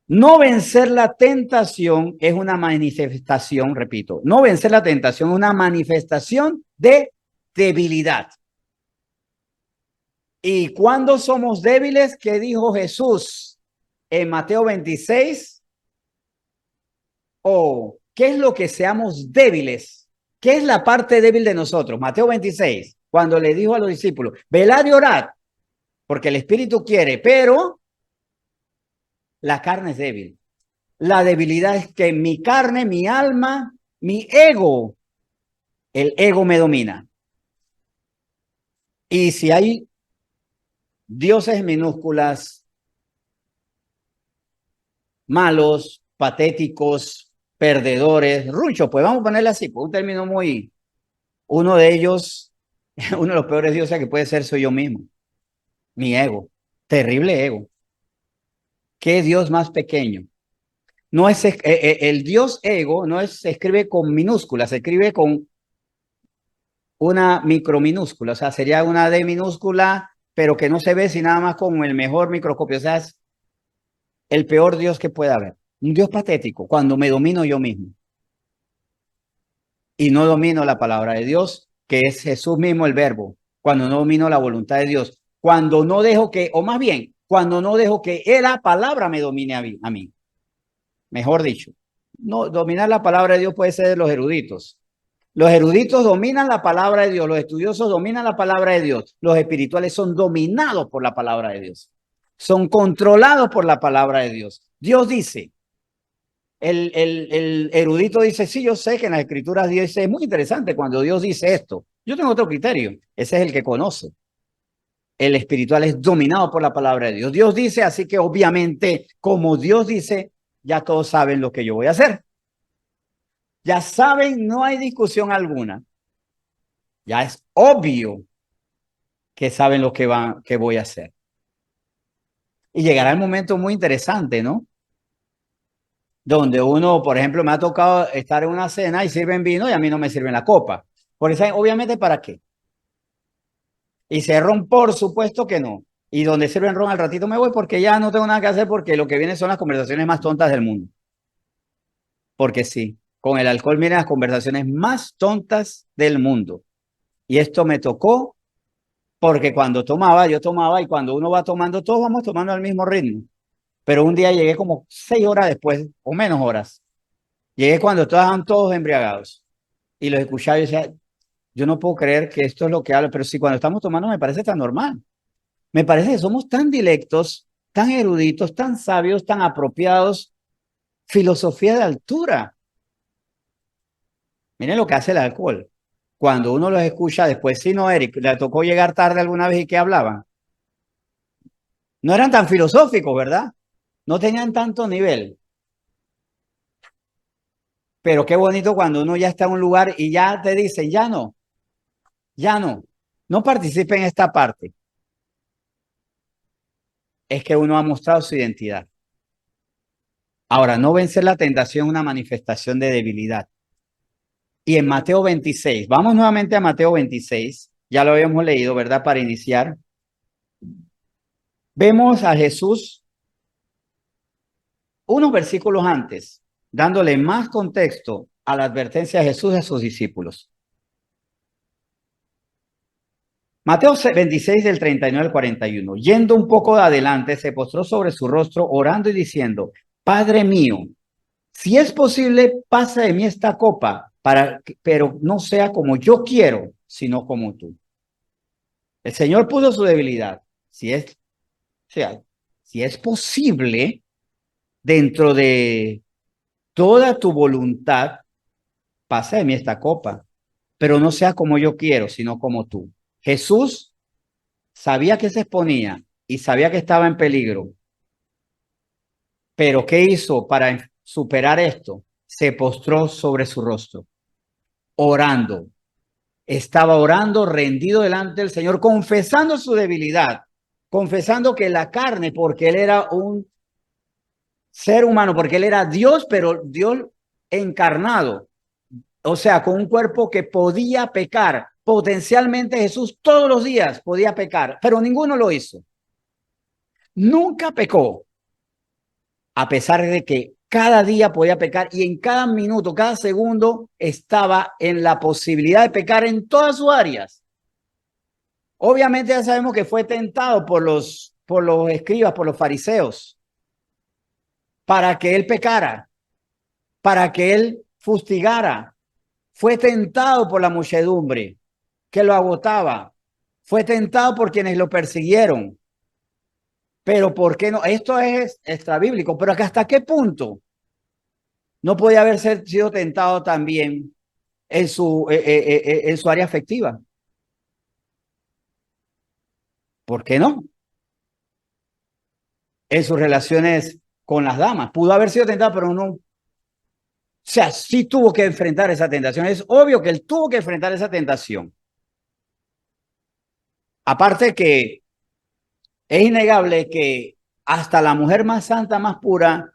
No vencer la tentación es una manifestación, repito, no vencer la tentación es una manifestación de debilidad. ¿Y cuando somos débiles? ¿Qué dijo Jesús en Mateo 26? ¿O qué es lo que seamos débiles? ¿Qué es la parte débil de nosotros? Mateo 26, cuando le dijo a los discípulos, velad y orad, porque el Espíritu quiere, pero la carne es débil. La debilidad es que mi carne, mi alma, mi ego, el ego me domina. Y si hay dioses minúsculas, malos, patéticos, perdedores, ruchos, pues vamos a ponerle así, pues un término muy, uno de ellos, uno de los peores dioses que puede ser soy yo mismo, mi ego, terrible ego. ¿Qué Dios más pequeño? No es el Dios ego, no es, se escribe con minúsculas, se escribe con una microminúscula, o sea, sería una D minúscula, pero que no se ve si nada más con el mejor microscopio, o sea, es el peor Dios que pueda haber. Un Dios patético, cuando me domino yo mismo y no domino la palabra de Dios, que es Jesús mismo el verbo, cuando no domino la voluntad de Dios, cuando no dejo que, o más bien, cuando no dejo que la palabra me domine a mí, mejor dicho. No, dominar la palabra de Dios puede ser de los eruditos. Los eruditos dominan la palabra de Dios, los estudiosos dominan la palabra de Dios, los espirituales son dominados por la palabra de Dios, son controlados por la palabra de Dios. Dios dice, el erudito dice, sí, yo sé que en las escrituras Dios dice, es muy interesante cuando Dios dice esto. Yo tengo otro criterio, ese es el que conoce. El espiritual es dominado por la palabra de Dios. Dios dice, así que obviamente, como Dios dice, ya todos saben lo que yo voy a hacer. Ya saben, no hay discusión alguna. Ya es obvio que saben lo que voy a hacer. Y llegará el momento muy interesante, ¿no? Donde uno, por ejemplo, me ha tocado estar en una cena y sirven vino y a mí no me sirven la copa. Por eso, obviamente, ¿para qué? Y si es ron, por supuesto que no. Y donde sirven ron al ratito me voy porque ya no tengo nada que hacer porque lo que viene son las conversaciones más tontas del mundo. Porque sí, con el alcohol vienen las conversaciones más tontas del mundo. Y esto me tocó porque cuando tomaba, yo tomaba y cuando uno va tomando, todos vamos tomando al mismo ritmo. Pero un día llegué como 6 horas después, o menos horas. Llegué cuando estaban todos embriagados. Y los escuchaba y decía, yo no puedo creer que esto es lo que hablo, pero si cuando estamos tomando me parece tan normal. Me parece que somos tan dilectos, tan eruditos, tan sabios, tan apropiados. Filosofía de altura. Miren lo que hace el alcohol. Cuando uno los escucha después, sí, no, Eric, le tocó llegar tarde alguna vez y que hablaban. No eran tan filosóficos, ¿verdad? No tenían tanto nivel. Pero qué bonito cuando uno ya está en un lugar y ya te dicen, ya no, no participe en esta parte. Es que uno ha mostrado su identidad. Ahora, no vencer la tentación es una manifestación de debilidad. Y en Mateo 26, vamos nuevamente a Mateo 26, ya lo habíamos leído, ¿verdad? Para iniciar, vemos a Jesús unos versículos antes, dándole más contexto a la advertencia de Jesús a sus discípulos. Mateo 26 del 39 al 41. Yendo un poco de adelante, se postró sobre su rostro, orando y diciendo, Padre mío, si es posible, pasa de mí esta copa, pero no sea como yo quiero, sino como tú. El Señor puso su debilidad. O sea, si es posible, dentro de toda tu voluntad, pasa de mí esta copa, pero no sea como yo quiero, sino como tú. Jesús sabía que se exponía y sabía que estaba en peligro, pero ¿qué hizo para superar esto? Se postró sobre su rostro, orando. Estaba orando, rendido delante del Señor, confesando su debilidad, confesando que la carne, porque él era un ser humano, porque él era Dios, pero Dios encarnado, o sea, con un cuerpo que podía pecar. Potencialmente Jesús todos los días podía pecar, pero ninguno lo hizo. Nunca pecó, a pesar de que cada día podía pecar y en cada minuto, cada segundo estaba en la posibilidad de pecar en todas sus áreas. Obviamente ya sabemos que fue tentado por los escribas, por los fariseos, para que él pecara, para que él fustigara. Fue tentado por la muchedumbre que lo agotaba. Fue tentado por quienes lo persiguieron. Pero ¿por qué no? Esto es extrabíblico, pero ¿hasta qué punto no podía haber sido tentado también en su área afectiva? ¿Por qué no? En sus relaciones con las damas. Pudo haber sido tentado, pero no. O sea, sí tuvo que enfrentar esa tentación. Es obvio que él tuvo que enfrentar esa tentación. Aparte que es innegable que hasta la mujer más santa, más pura,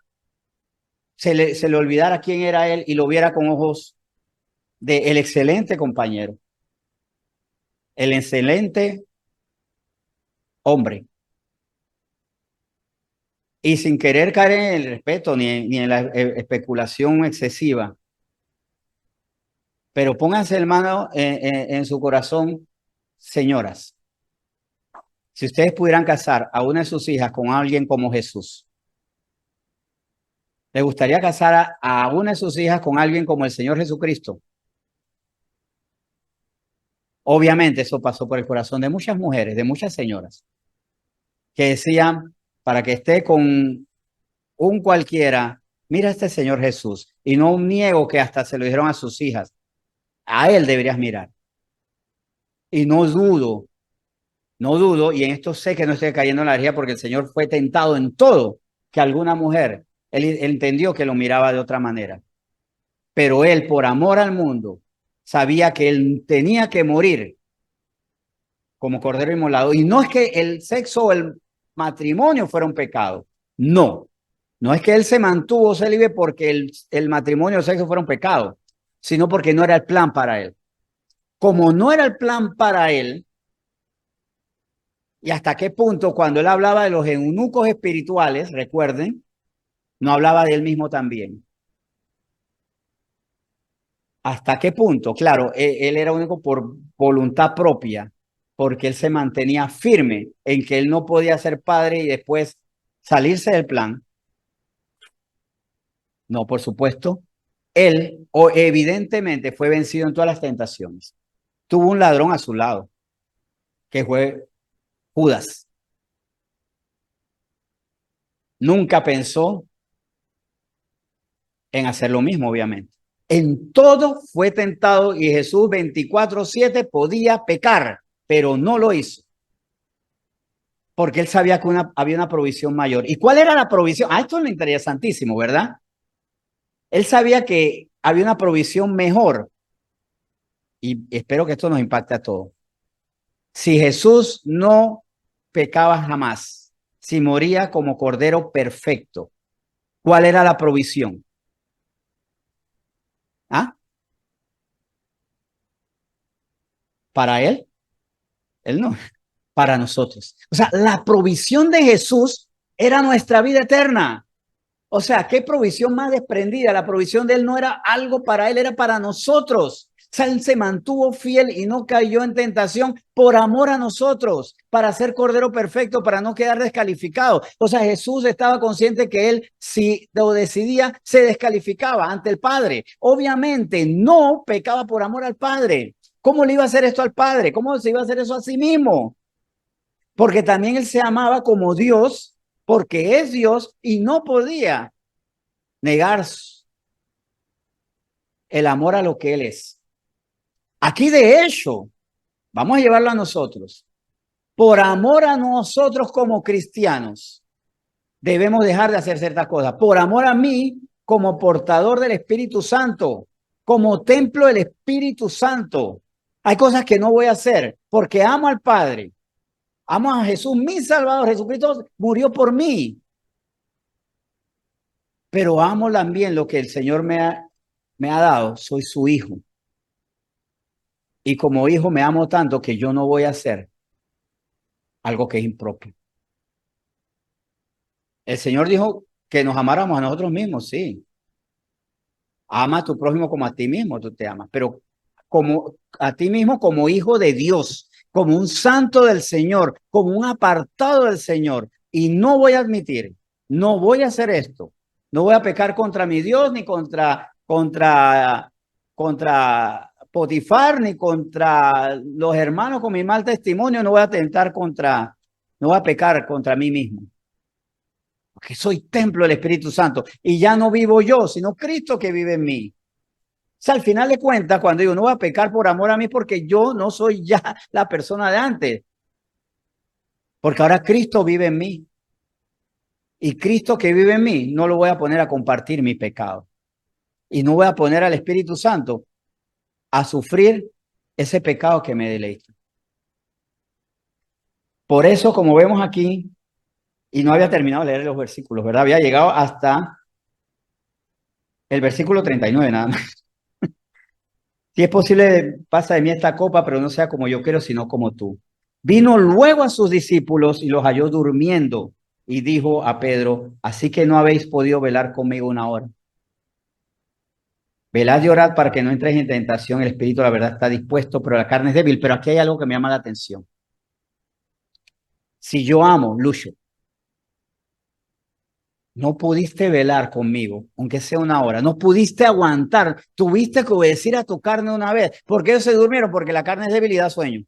se le olvidara quién era él y lo viera con ojos de el excelente compañero, el excelente hombre. Y sin querer caer en el respeto ni en la especulación excesiva, pero pónganse hermano en su corazón, señoras, si ustedes pudieran casar a una de sus hijas con alguien como Jesús, ¿les gustaría casar a una de sus hijas con alguien como el Señor Jesucristo? Obviamente eso pasó por el corazón de muchas mujeres, de muchas señoras, que decían, para que esté con un cualquiera, mira a este Señor Jesús. Y no niego que hasta se lo dijeron a sus hijas, a él deberías mirar. Y no dudo, y en esto sé que no estoy cayendo en la herejía porque el Señor fue tentado en todo, que alguna mujer, él entendió que lo miraba de otra manera. Pero él, por amor al mundo, sabía que él tenía que morir como cordero inmolado. Y no es que el sexo o el matrimonio fuera un pecado. No, no es que él se mantuvo célibe porque el matrimonio o el sexo fuera un pecado, sino porque no era el plan para él. Como no era el plan para él, y hasta qué punto cuando él hablaba de los eunucos espirituales, recuerden, no hablaba de él mismo también. ¿Hasta qué punto? Claro, él era único por voluntad propia, porque él se mantenía firme en que él no podía ser padre y después salirse del plan. No, por supuesto. Él, o evidentemente, fue vencido en todas las tentaciones. Tuvo un ladrón a su lado, que fue Judas. Nunca pensó en hacer lo mismo, obviamente. En todo fue tentado y Jesús 24/7 podía pecar, pero no lo hizo. Porque él sabía que había una provisión mayor. ¿Y cuál era la provisión? Esto es lo interesantísimo, ¿verdad? Él sabía que había una provisión mejor. Y espero que esto nos impacte a todos. Si Jesús no pecaba jamás, si moría como cordero perfecto, ¿cuál era la provisión? ¿Ah? Para él no, para nosotros. O sea, la provisión de Jesús era nuestra vida eterna. O sea, qué provisión más desprendida. La provisión de él no era algo para él, era para nosotros. O sea, él se mantuvo fiel y no cayó en tentación por amor a nosotros, para ser cordero perfecto, para no quedar descalificado. O sea, Jesús estaba consciente que él, si lo decidía, se descalificaba ante el Padre. Obviamente no pecaba por amor al Padre. ¿Cómo le iba a hacer esto al Padre? ¿Cómo se iba a hacer eso a sí mismo? Porque también él se amaba como Dios, porque es Dios y no podía negar el amor a lo que él es. Aquí de hecho, vamos a llevarlo a nosotros. por amor a nosotros como cristianos, debemos dejar de hacer ciertas cosas. Por amor a mí, como portador del Espíritu Santo, como templo del Espíritu Santo. Hay cosas que no voy a hacer porque amo al Padre. Amo a Jesús, mi Salvador. Jesucristo murió por mí. Pero amo también lo que el Señor me ha dado. Soy su hijo. Y como hijo me amo tanto que yo no voy a hacer algo que es impropio. El Señor dijo que nos amáramos a nosotros mismos, sí. Ama a tu prójimo como a ti mismo, tú te amas, pero como a ti mismo como hijo de Dios, como un santo del Señor, como un apartado del Señor. Y no voy a admitir, no voy a hacer esto. No voy a pecar contra mi Dios, ni contra Potifar, ni contra los hermanos con mi mal testimonio. No voy a no voy a pecar contra mí mismo. Porque soy templo del Espíritu Santo y ya no vivo yo, sino Cristo que vive en mí. O sea, al final de cuentas, cuando digo no voy a pecar por amor a mí, porque yo no soy ya la persona de antes, porque ahora Cristo vive en mí. Y Cristo que vive en mí, no lo voy a poner a compartir mi pecado. Y no voy a poner al Espíritu Santo a sufrir ese pecado que me deleita. Por eso, como vemos aquí, y no había terminado de leer los versículos, ¿verdad? Había llegado hasta el versículo 39 nada más. Si es posible, pasa de mí esta copa, pero no sea como yo quiero, sino como tú. Vino luego a sus discípulos y los halló durmiendo y dijo a Pedro, así que no habéis podido velar conmigo una hora. Velad y orad para que no entréis en tentación. El espíritu, la verdad, está dispuesto, pero la carne es débil. Pero aquí hay algo que me llama la atención. Si yo amo, Lucho, no pudiste velar conmigo, aunque sea una hora, no pudiste aguantar, tuviste que obedecer a tu carne una vez. ¿Por qué ellos se durmieron? Porque la carne es débil y da sueño.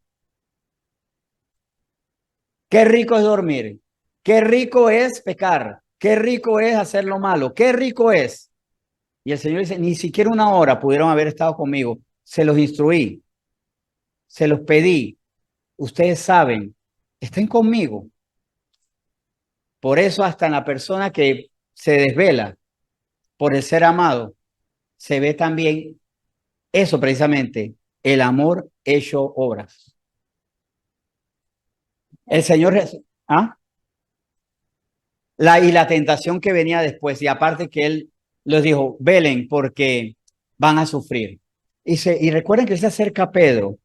Qué rico es dormir. Qué rico es pecar. Qué rico es hacer lo malo. Qué rico es. Y el Señor dice, ni siquiera una hora pudieron haber estado conmigo. Se los instruí. Se los pedí. Ustedes saben. Estén conmigo. Por eso hasta en la persona que se desvela por el ser amado, se ve también eso precisamente, el amor hecho obras. El Señor, ¿ah? Y la tentación que venía después, y aparte que él les dijo, velen porque van a sufrir. Y recuerden que se acerca Pedro,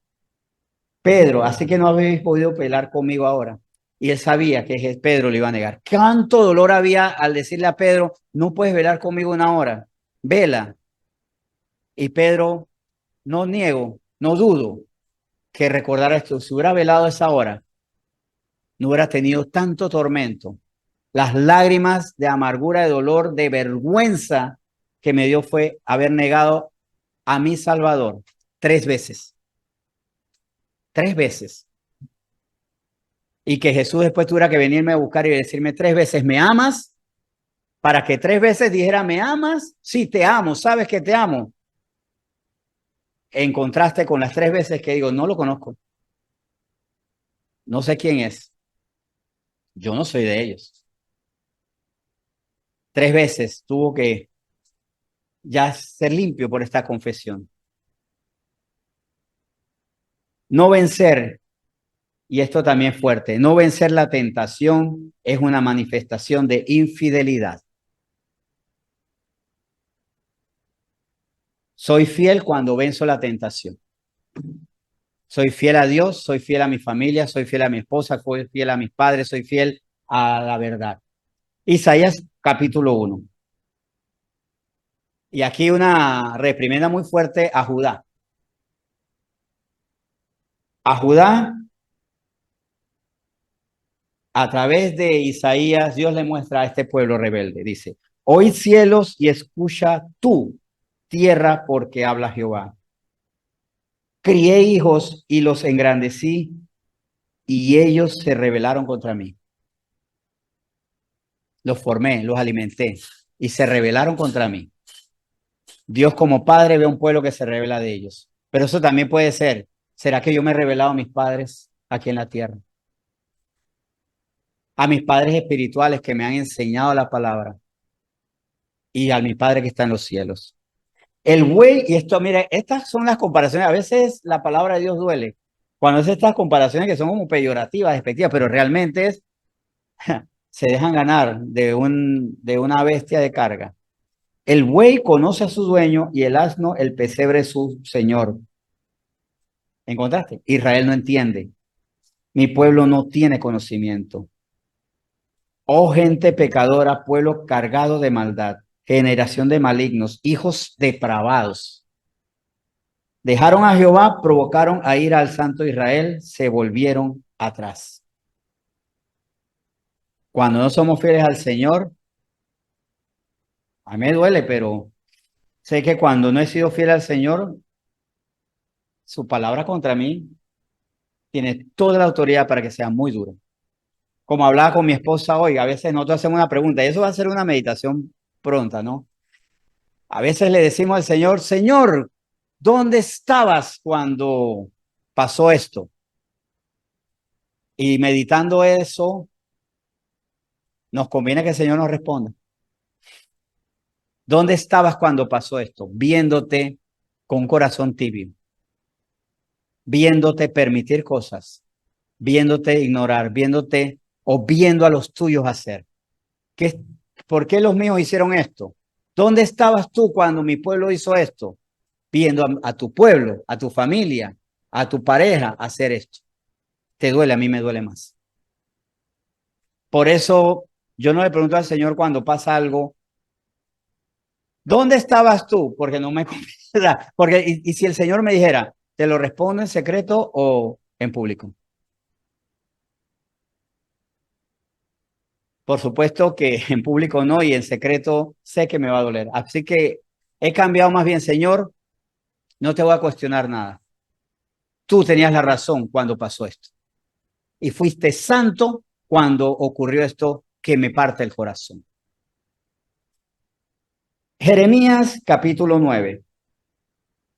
así que no habéis podido pelar conmigo ahora. Y él sabía que Pedro le iba a negar. ¿Cuánto dolor había al decirle a Pedro, no puedes velar conmigo una hora? Vela. Y Pedro, no niego, no dudo que recordara esto. Si hubiera velado esa hora, no hubiera tenido tanto tormento. Las lágrimas de amargura, de dolor, de vergüenza que me dio fue haber negado a mi Salvador 3 veces. 3 veces. Y que Jesús después tuviera que venirme a buscar y decirme 3 veces, ¿me amas? Para que 3 veces dijera, ¿me amas? Sí, te amo, sabes que te amo. En contraste con las 3 veces que digo, no lo conozco. No sé quién es. Yo no soy de ellos. 3 veces tuvo que ya ser limpio por esta confesión. No vencer, y esto también es fuerte, no vencer la tentación es una manifestación de infidelidad. Soy fiel cuando venzo la tentación. Soy fiel a Dios, soy fiel a mi familia, soy fiel a mi esposa, soy fiel a mis padres, soy fiel a la verdad. Isaías capítulo 1. Y aquí una reprimenda muy fuerte a Judá. A Judá, a través de Isaías, Dios le muestra a este pueblo rebelde. Dice, oíd cielos y escucha tú, tierra, porque habla Jehová. Crié hijos y los engrandecí, y ellos se rebelaron contra mí. Los formé, los alimenté, y se rebelaron contra mí. Dios como padre ve a un pueblo que se revela de ellos. Pero eso también puede ser. ¿Será que yo me he revelado a mis padres aquí en la tierra? a mis padres espirituales que me han enseñado la palabra y a mi Padre que está en los cielos. El buey, y esto, mire, estas son las comparaciones. A veces la palabra de Dios duele. Cuando es estas comparaciones que son como peyorativas, despectivas, pero realmente es, se dejan ganar de una bestia de carga. El buey conoce a su dueño y el asno el pesebre su señor. ¿Encontraste? Israel no entiende. Mi pueblo no tiene conocimiento. Oh gente pecadora, pueblo cargado de maldad, generación de malignos, hijos depravados. Dejaron a Jehová, provocaron a ir al santo Israel, se volvieron atrás. Cuando no somos fieles al Señor, a mí me duele, pero sé que cuando no he sido fiel al Señor, su palabra contra mí tiene toda la autoridad para que sea muy dura. Como hablaba con mi esposa hoy, a veces nosotros hacemos una pregunta, y eso va a ser una meditación pronta, ¿no? A veces le decimos al Señor, Señor, ¿dónde estabas cuando pasó esto? Y meditando eso, nos conviene que el Señor nos responda. ¿Dónde estabas cuando pasó esto? Viéndote con un corazón tibio, viéndote permitir cosas, viéndote ignorar, viéndote o viendo a los tuyos hacer. ¿Qué, ¿Por qué los míos hicieron esto? ¿Dónde estabas tú cuando mi pueblo hizo esto? Viendo a tu pueblo, a tu familia, a tu pareja hacer esto. Te duele, a mí me duele más. Por eso yo no le pregunto al Señor cuando pasa algo, ¿dónde estabas tú? Porque no me confiesa. Porque, y si el Señor me dijera, ¿te lo respondo en secreto o en público? Por supuesto que en público no y en secreto sé que me va a doler. Así que he cambiado más bien, Señor, no te voy a cuestionar nada. Tú tenías la razón cuando pasó esto. Y fuiste santo cuando ocurrió esto que me parte el corazón. Jeremías capítulo 9,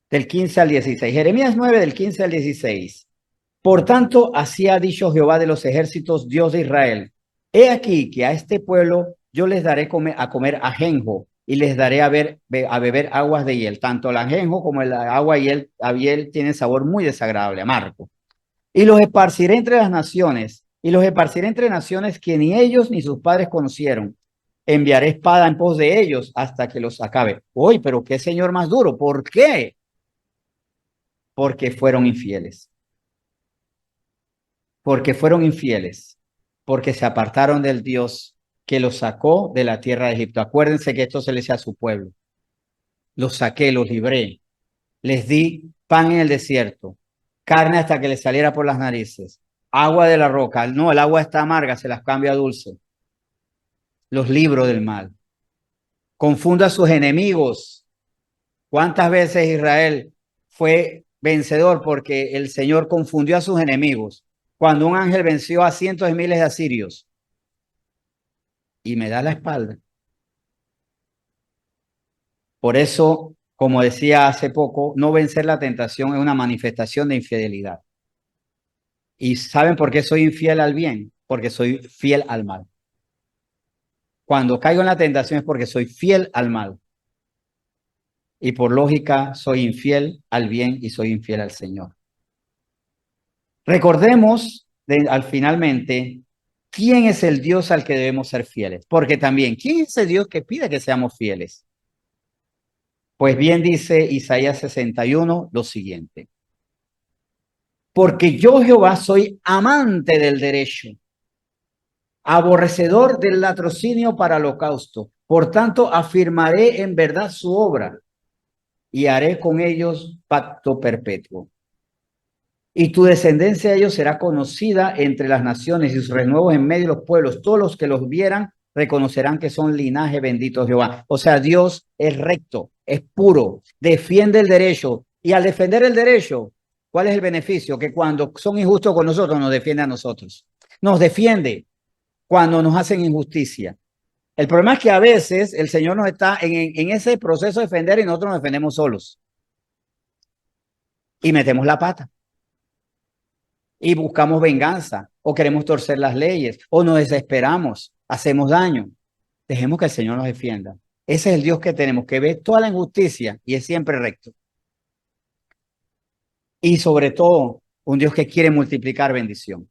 del 15 al 16. Jeremías 9, del 15 al 16. Por tanto, así ha dicho Jehová de los ejércitos, Dios de Israel. He aquí que a este pueblo yo les daré a comer ajenjo y les daré a beber aguas de hiel. Tanto el ajenjo como el agua a hiel tienen sabor muy desagradable, amargo. Y los esparciré entre las naciones, y los esparciré entre naciones que ni ellos ni sus padres conocieron. Enviaré espada en pos de ellos hasta que los acabe. Uy, pero qué señor más duro. ¿Por qué? Porque fueron infieles. Porque fueron infieles. Porque se apartaron del Dios que los sacó de la tierra de Egipto. Acuérdense que esto se les decía a su pueblo. Los saqué, los libré. Les di pan en el desierto, carne hasta que les saliera por las narices, agua de la roca. No, el agua está amarga, se las cambio a dulce. Los libro del mal. Confunda a sus enemigos. ¿Cuántas veces Israel fue vencedor porque el Señor confundió a sus enemigos? Cuando un ángel venció a cientos de miles de asirios y me da la espalda. Por eso, como decía hace poco, no vencer la tentación es una manifestación de infidelidad. ¿Y saben por qué soy infiel al bien? Porque soy fiel al mal. Cuando caigo en la tentación es porque soy fiel al mal. Y por lógica, soy infiel al bien y soy infiel al Señor. Recordemos al finalmente quién es el Dios al que debemos ser fieles. Porque también, ¿quién es el Dios que pide que seamos fieles? Pues bien dice Isaías 61 lo siguiente. Porque yo, Jehová, soy amante del derecho, aborrecedor del latrocinio para holocausto. Por tanto, afirmaré en verdad su obra y haré con ellos pacto perpetuo. Y tu descendencia de ellos será conocida entre las naciones y sus renuevos en medio de los pueblos. Todos los que los vieran reconocerán que son linaje bendito de Jehová. O sea, Dios es recto, es puro, defiende el derecho. Y al defender el derecho, ¿cuál es el beneficio? Que cuando son injustos con nosotros, nos defiende a nosotros. Nos defiende cuando nos hacen injusticia. El problema es que a veces el Señor nos está en ese proceso de defender y nosotros nos defendemos solos. Y metemos la pata. Y buscamos venganza o queremos torcer las leyes, o nos desesperamos, hacemos daño. Dejemos que el Señor nos defienda. Ese es el Dios que tenemos, que ve toda la injusticia y es siempre recto. Y sobre todo, un Dios que quiere multiplicar bendición.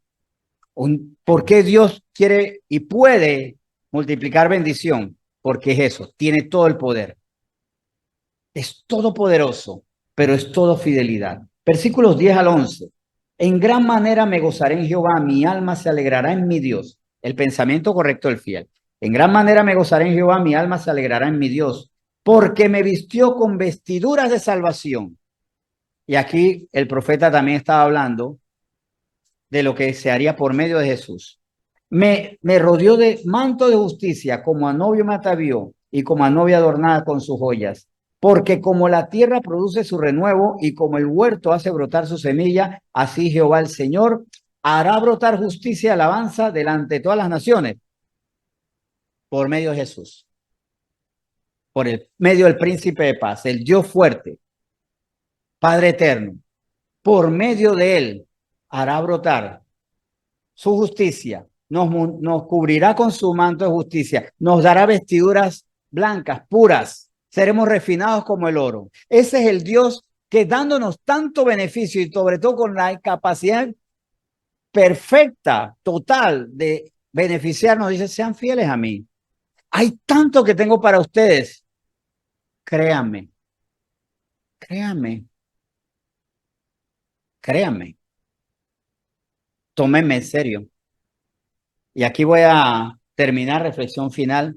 ¿Por qué Dios quiere y puede multiplicar bendición? Porque es eso, tiene todo el poder. Es todopoderoso, pero es todo fidelidad. Versículos 10 al 11. En gran manera me gozaré en Jehová, mi alma se alegrará en mi Dios. El pensamiento correcto del fiel. En gran manera me gozaré en Jehová, mi alma se alegrará en mi Dios, porque me vistió con vestiduras de salvación. Y aquí el profeta también estaba hablando de lo que se haría por medio de Jesús. Me rodeó de manto de justicia, como a novio me atavió y como a novia adornada con sus joyas. Porque como la tierra produce su renuevo y como el huerto hace brotar su semilla, así Jehová el Señor hará brotar justicia y alabanza delante de todas las naciones por medio de Jesús, por el medio del príncipe de paz, el Dios fuerte, Padre eterno. Por medio de él hará brotar su justicia, nos cubrirá con su manto de justicia, nos dará vestiduras blancas, puras, seremos refinados como el oro. Ese es el Dios que dándonos tanto beneficio y sobre todo con la capacidad perfecta, total de beneficiarnos, dice, sean fieles a mí. Hay tanto que tengo para ustedes. Créanme, créanme, créanme. Tómenme en serio. Y aquí voy a terminar reflexión final.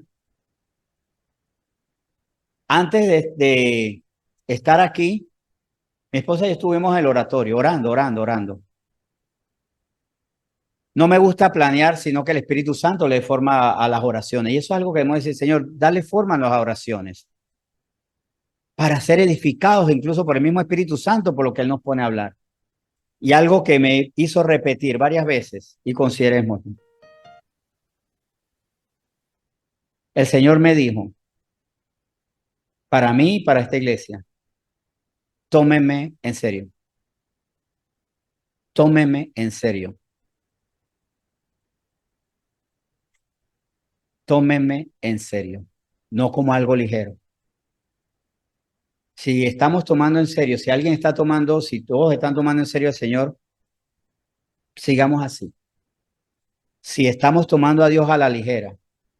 Antes de estar aquí, mi esposa y yo estuvimos en el oratorio, orando. No me gusta planear, sino que el Espíritu Santo le dé forma a las oraciones. Y eso es algo que debemos decir, Señor, dale forma a las oraciones. Para ser edificados incluso por el mismo Espíritu Santo, por lo que Él nos pone a hablar. Y algo que me hizo repetir varias veces, y consideremos. El Señor me dijo, para mí y para esta iglesia, tómenme en serio. Tómenme en serio. Tómenme en serio. No como algo ligero. Si estamos tomando en serio, si alguien está tomando, si todos están tomando en serio al Señor, sigamos así. Si estamos tomando a Dios a la ligera,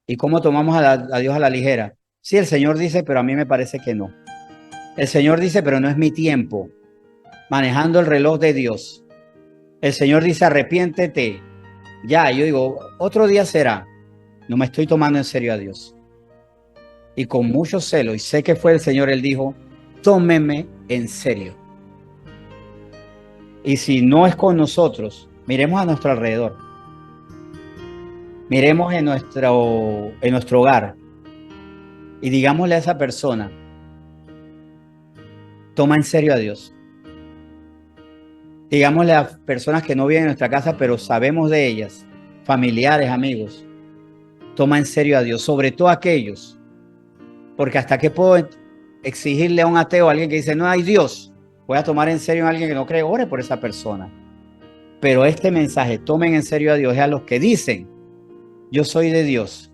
¿y cómo tomamos a Dios a la ligera? Sí, el Señor dice, pero a mí me parece que no. El Señor dice, pero no es mi tiempo. Manejando el reloj de Dios. El Señor dice, arrepiéntete. Ya, yo digo, otro día será. No me estoy tomando en serio a Dios. Y con mucho celo, y sé que fue el Señor, Él dijo, tómeme en serio. Y si no es con nosotros, miremos a nuestro alrededor. Miremos en nuestro hogar y digámosle a esa persona, toma en serio a Dios. Digámosle a personas que no viven en nuestra casa, pero sabemos de ellas, familiares, amigos, toma en serio a Dios, sobre todo aquellos, porque hasta qué puedo exigirle a un ateo, a alguien que dice no hay Dios, voy a tomar en serio a alguien que no cree, ore por esa persona. Pero este mensaje, tomen en serio a Dios, es a los que dicen, yo soy de Dios,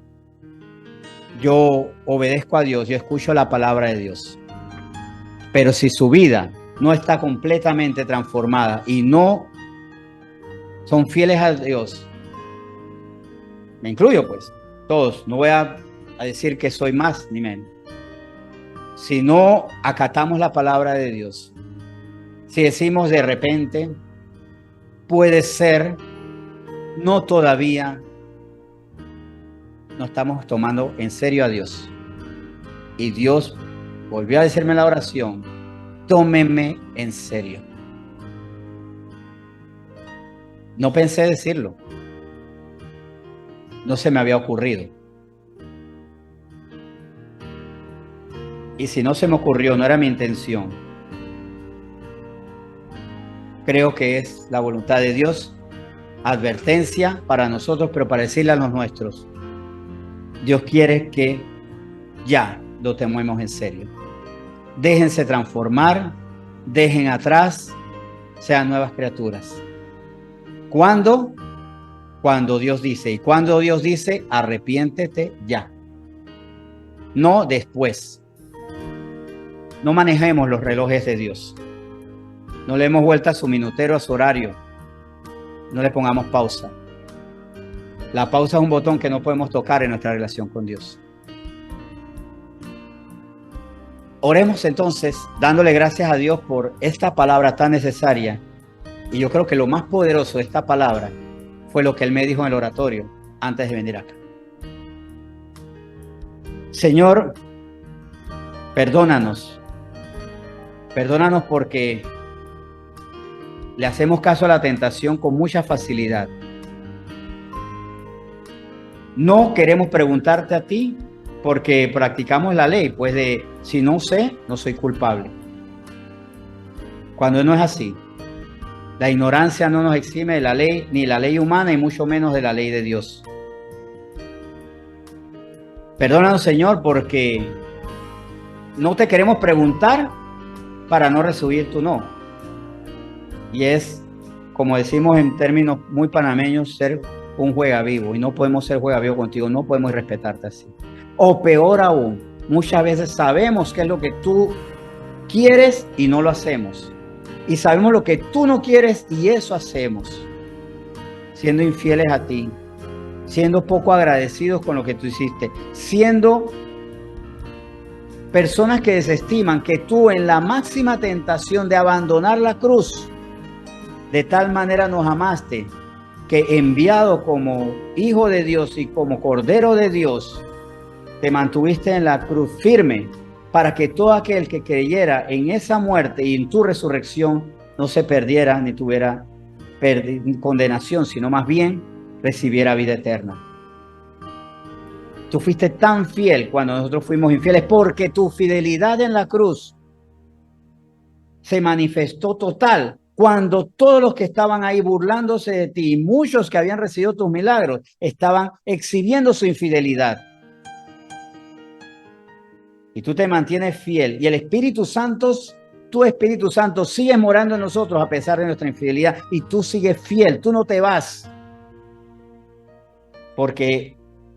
yo obedezco a Dios, yo escucho la palabra de Dios. Pero si su vida no está completamente transformada y no son fieles a Dios, me incluyo pues, todos, no voy a decir que soy más ni menos. Si no acatamos la palabra de Dios, si decimos de repente, puede ser, no todavía, no estamos tomando en serio a Dios. Y Dios volvió a decirme en la oración, tómeme en serio. No pensé decirlo. No se me había ocurrido. Y si no se me ocurrió, no era mi intención. Creo que es la voluntad de Dios. Advertencia para nosotros, pero para decirle a los nuestros. Dios quiere que ya lo tomemos en serio. Déjense transformar, dejen atrás, sean nuevas criaturas. ¿Cuándo? cuando Dios dice. Y cuando Dios dice, arrepiéntete ya. No después. No manejemos los relojes de Dios. No le hemos vuelto a su minutero, a su horario. No le pongamos pausa. La pausa es un botón que no podemos tocar en nuestra relación con Dios. Oremos entonces, dándole gracias a Dios por esta palabra tan necesaria. Y yo creo que lo más poderoso de esta palabra fue lo que Él me dijo en el oratorio antes de venir acá. Señor, perdónanos. Perdónanos porque le hacemos caso a la tentación con mucha facilidad. No queremos preguntarte a ti porque practicamos la ley, pues de si no sé, no soy culpable. Cuando no es así, la ignorancia no nos exime de la ley, ni la ley humana y mucho menos de la ley de Dios. Perdónanos, Señor, porque no te queremos preguntar para no recibir tu no. Y es, como decimos en términos muy panameños, ser un juega vivo. Y no podemos ser juega vivo contigo, no podemos respetarte así. O peor aún, muchas veces sabemos qué es lo que tú quieres y no lo hacemos. Y sabemos lo que tú no quieres y eso hacemos. Siendo infieles a ti, siendo poco agradecidos con lo que tú hiciste, siendo personas que desestiman que tú en la máxima tentación de abandonar la cruz, de tal manera nos amaste, que enviado como Hijo de Dios y como Cordero de Dios, te mantuviste en la cruz firme para que todo aquel que creyera en esa muerte y en tu resurrección no se perdiera ni tuviera condenación, sino más bien recibiera vida eterna. Tú fuiste tan fiel cuando nosotros fuimos infieles, porque tu fidelidad en la cruz se manifestó total cuando todos los que estaban ahí burlándose de ti y muchos que habían recibido tus milagros estaban exhibiendo su infidelidad. Y tú te mantienes fiel y el Espíritu Santo, tu Espíritu Santo sigue morando en nosotros a pesar de nuestra infidelidad y tú sigues fiel, tú no te vas. Porque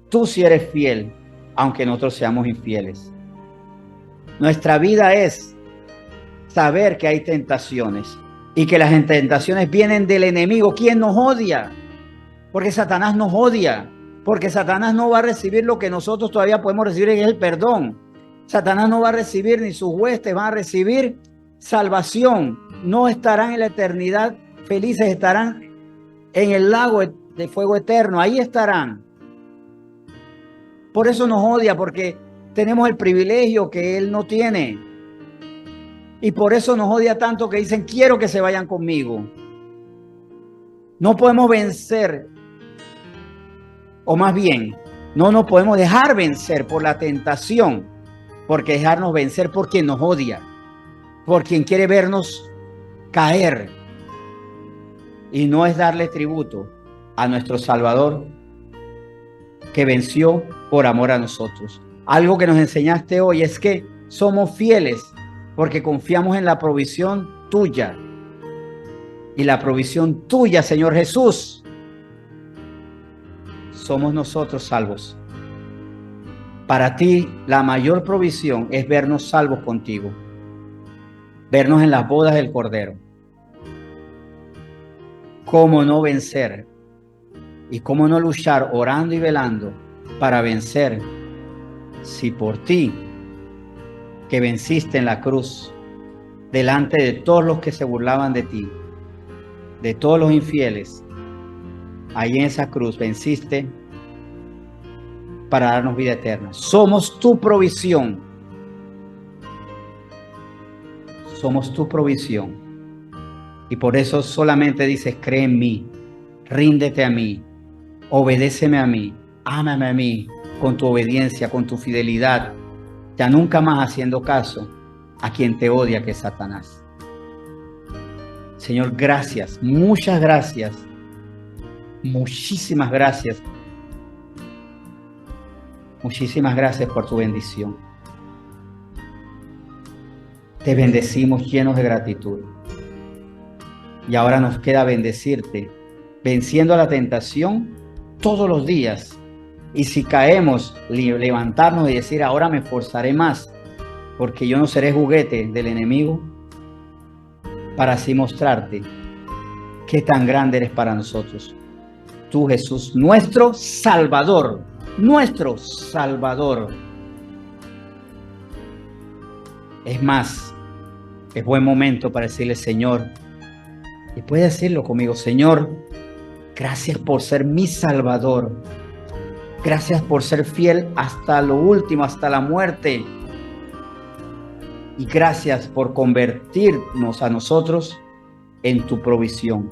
tú sí eres fiel, aunque nosotros seamos infieles. Nuestra vida es saber que hay tentaciones y que las tentaciones vienen del enemigo, quien nos odia. Porque Satanás nos odia, porque Satanás no va a recibir lo que nosotros todavía podemos recibir, que es el perdón. Satanás no va a recibir, ni sus huestes van a recibir salvación. No estarán en la eternidad felices, estarán en el lago de fuego eterno. Ahí estarán. Por eso nos odia, porque tenemos el privilegio que él no tiene. Y por eso nos odia tanto que dicen, quiero que se vayan conmigo. No podemos vencer, o más bien, no nos podemos dejar vencer por la tentación, porque dejarnos vencer por quien nos odia, por quien quiere vernos caer. Y no es darle tributo a nuestro Salvador, que venció por amor a nosotros. Algo que nos enseñaste hoy es que somos fieles porque confiamos en la provisión tuya. Y la provisión tuya, Señor Jesús, somos nosotros salvos. Para ti, la mayor provisión es vernos salvos contigo, vernos en las bodas del Cordero. ¿Cómo no vencer? ¿Y cómo no luchar orando y velando para vencer si por ti, que venciste en la cruz, delante de todos los que se burlaban de ti, de todos los infieles, ahí en esa cruz venciste para darnos vida eterna? Somos tu provisión. Somos tu provisión. Y por eso solamente dices, cree en mí, ríndete a mí, obedéceme a mí, ámame a mí, con tu obediencia, con tu fidelidad, ya nunca más haciendo caso a quien te odia, que es Satanás. Señor, gracias, muchas gracias, muchísimas gracias. Muchísimas gracias por tu bendición. Te bendecimos llenos de gratitud. Y ahora nos queda bendecirte venciendo la tentación todos los días. Y si caemos, levantarnos y decir, ahora me esforzaré más, porque yo no seré juguete del enemigo, para así mostrarte qué tan grande eres para nosotros. Tú, Jesús, nuestro Salvador, nuestro Salvador. Es más, es buen momento para decirle, Señor, y puede decirlo conmigo, Señor, gracias por ser mi Salvador. Gracias por ser fiel hasta lo último, hasta la muerte. Y gracias por convertirnos a nosotros en tu provisión.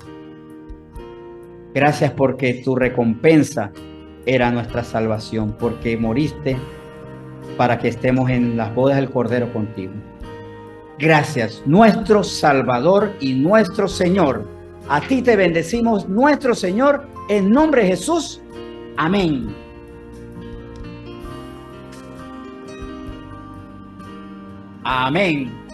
Gracias porque tu recompensa era nuestra salvación, porque moriste para que estemos en las bodas del Cordero contigo. Gracias, nuestro Salvador y nuestro Señor. A ti te bendecimos, nuestro Señor, en nombre de Jesús. Amén. Amén.